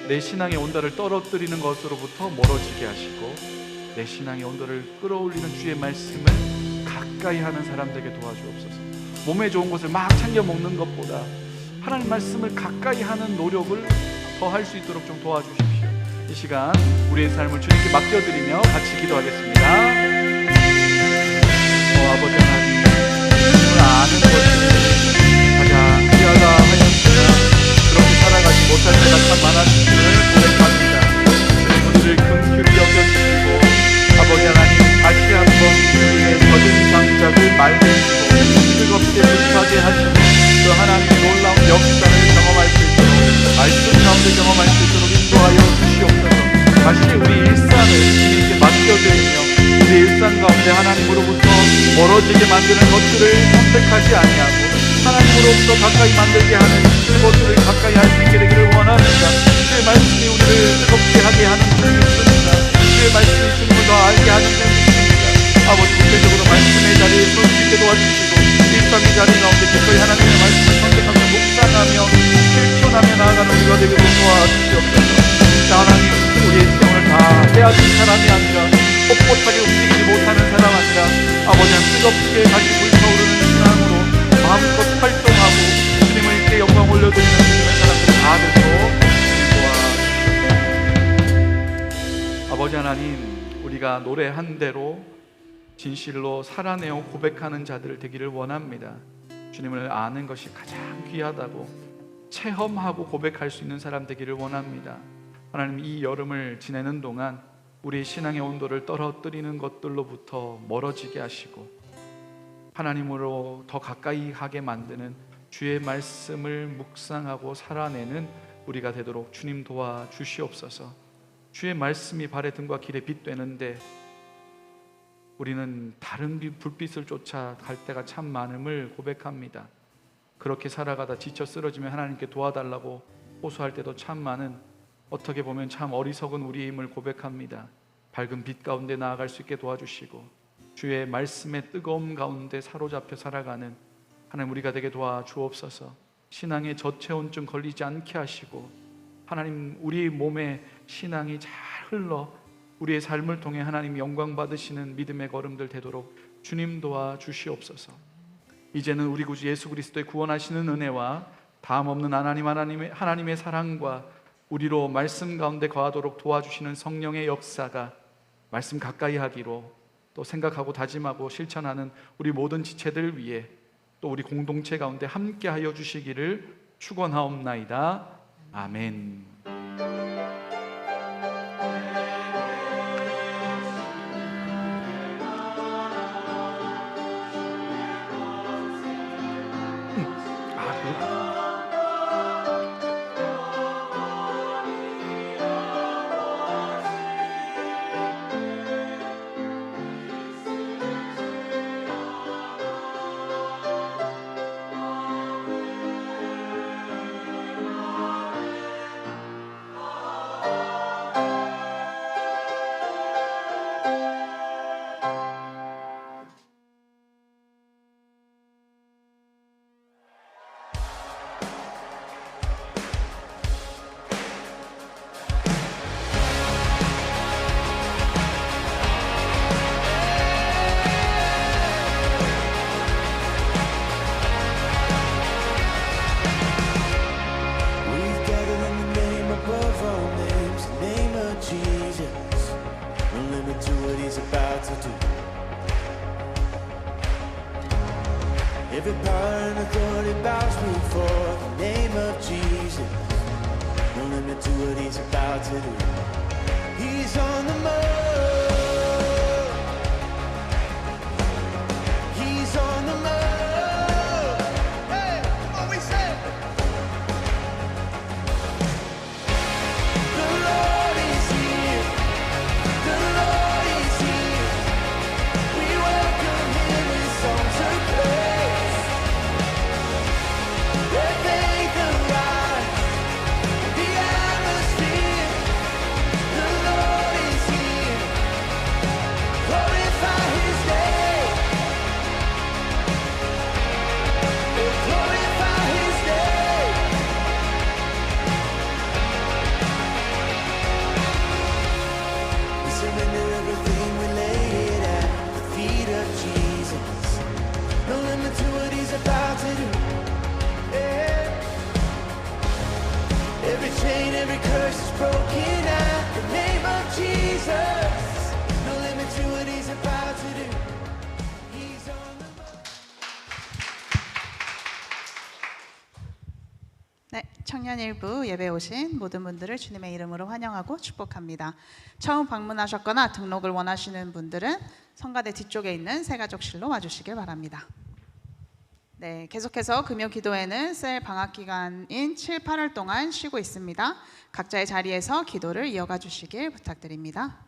내 신앙의 온도를 떨어뜨리는 것으로부터 멀어지게 하시고 내 신앙의 온도를 끌어올리는 주의 말씀을 가까이 하는 사람 되게 도와주옵소서. 몸에 좋은 것을 막 챙겨 먹는 것보다 하나님 말씀을 가까이 하는 노력을 더 할 수 있도록 좀 도와주십시오. 이 시간 우리의 삶을 주님께 맡겨드리며 같이 기도하겠습니다. 아버지 하나님, 주님을 아는 것이 가장 귀하다 하였으나 그렇게 살아가지 못할 때가 참 많았음을 고백합니다. 주님 우리를 긍휼히 여겨주시고 아버지 하나님, 다시 한번 우리의 젖은 장작을 말리시고 뜨겁게 불타게 하시는 그 하나님의 놀라운 역사를 경험할 수 있도록, 말씀 가운데 경험할 수 있도록 인도하여 주시옵소서. 다시 우리 일상을 주님께 맡겨드리며 우리 일상 가운데 하나님으로부터 멀어지게 만드는 것들을 선택하지 아니하고 하나님으로부터 가까이 만들게 하는 그것들을 가까이 할 수 있게 되기를 원합니다. 주의 말씀이 우리를 뜨겁게 하게 하는 줄을 믿습니다. 주의 말씀이 주님을 더 알게 하는 줄을 믿습니다. 아버지, 구체적으로 말씀의 자리에 설 수 있게 도와주시고 일상의 자리 가운데 기꺼이 하나님의 말씀을 선택하며 묵상하며 실천하며 나아가는 우리가 되기를 도와주시옵소서. 하나님, 우리의 생을 다 헤아진 사람이 아니라 뻣뻣하게 움직이지 못하는 사람 아니라 아버지 뜨겁게 다시 불타오르는 신앙으로 마음껏 활동하고 주님을 이렇게 영광 올려드리는 주님의 사람들 다 되도록 주님 도와주시옵소서. 아버지 하나님, 우리가 노래한 대로 진실로 살아내어 고백하는 자들 되기를 원합니다. 주님을 아는 것이 가장 귀하다고 체험하고 고백할 수 있는 사람 되기를 원합니다. 하나님, 이 여름을 지내는 동안 우리의 신앙의 온도를 떨어뜨리는 것들로부터 멀어지게 하시고 하나님으로 더 가까이 하게 만드는 주의 말씀을 묵상하고 살아내는 우리가 되도록 주님 도와주시옵소서. 주의 말씀이 발의 등과 길의 빛 되는데 우리는 다른 불빛을 쫓아 갈 때가 참 많음을 고백합니다. 그렇게 살아가다 지쳐 쓰러지면 하나님께 도와달라고 호소할 때도 참 많은, 어떻게 보면 참 어리석은 우리의 힘을 고백합니다. 밝은 빛 가운데 나아갈 수 있게 도와주시고 주의 말씀의 뜨거움 가운데 사로잡혀 살아가는 하나님 우리가 되게 도와주옵소서. 신앙의 저체온증 걸리지 않게 하시고 하나님, 우리 몸에 신앙이 잘 흘러 우리의 삶을 통해 하나님 영광 받으시는 믿음의 걸음들 되도록 주님 도와주시옵소서. 이제는 우리 구주 예수 그리스도의 구원하시는 은혜와 다음 없는 하나님의 사랑과 우리로 말씀 가운데 거하도록 도와주시는 성령의 역사가 말씀 가까이 하기로 또 생각하고 다짐하고 실천하는 우리 모든 지체들 위해 또 우리 공동체 가운데 함께하여 주시기를 축원하옵나이다. 아멘. Every power and authority bows before the name of Jesus. No limit to what he's about to do. He's on the move. He's on the move. Hey, come on, we say. The Lord is here. The Lord is here. We welcome him with songs of praise. Let faith arise in the atmosphere. The Lord is here. Glorify his name. Glorify his name. We surrender everything, we lay it at the feet of Jesus. No limit to what he's about to do. Yeah. Every chain, every curse is broken at the name of Jesus. No limit to what he's about to do. He's on the move. 네, 청년일부 예배 오신 모든 분들을 주님의 이름으로 환영하고 축복합니다. 처음 방문하셨거나 등록을 원하시는 분들은 성가대 뒤쪽에 있는 새가족실로 와주시길 바랍니다. 네, 계속해서 금요기도회는 셀 방학 기간인 7, 8월 동안 쉬고 있습니다. 각자의 자리에서 기도를 이어가 주시길 부탁드립니다.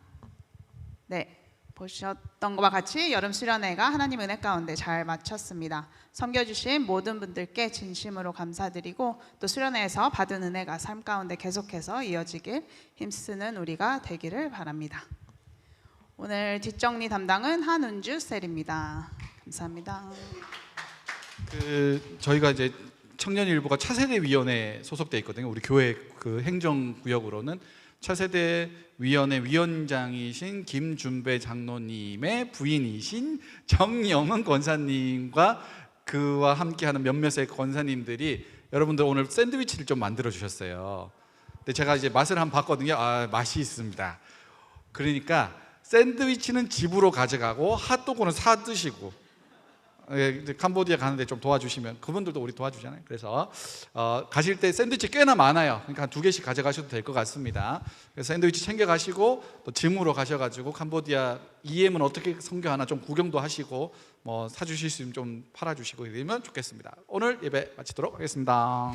네, 보셨던 것과 같이 여름 수련회가 하나님 은혜 가운데 잘 마쳤습니다. 섬겨주신 모든 분들께 진심으로 감사드리고 또 수련회에서 받은 은혜가 삶 가운데 계속해서 이어지길 힘쓰는 우리가 되기를 바랍니다. 오늘 뒷정리 담당은 한은주 셀입니다. 감사합니다. 저희가 이제 청년일부가 차세대 위원회에 소속돼 있거든요. 우리 교회 그 행정구역으로는 차세대 위원회 위원장이신 김준배 장로님의 부인이신 정영은 권사님과 그와 함께하는 몇몇의 권사님들이 여러분들 오늘 샌드위치를 좀 만들어 주셨어요. 근데 제가 이제 맛을 한번 봤거든요. 아, 맛이 있습니다. 그러니까 샌드위치는 집으로 가져가고 핫도그는 사 드시고, 이제 캄보디아 가는데 좀 도와주시면, 그분들도 우리 도와주잖아요. 그래서 가실 때 샌드위치 꽤나 많아요. 그러니까 한 2개씩 가져가셔도 될 것 같습니다. 그래서 샌드위치 챙겨가시고 또 짐으로 가셔가지고 캄보디아 EM은 어떻게 선교하나 좀 구경도 하시고 뭐 사주실 수 있으면 좀 팔아주시고 이러면 좋겠습니다. 오늘 예배 마치도록 하겠습니다.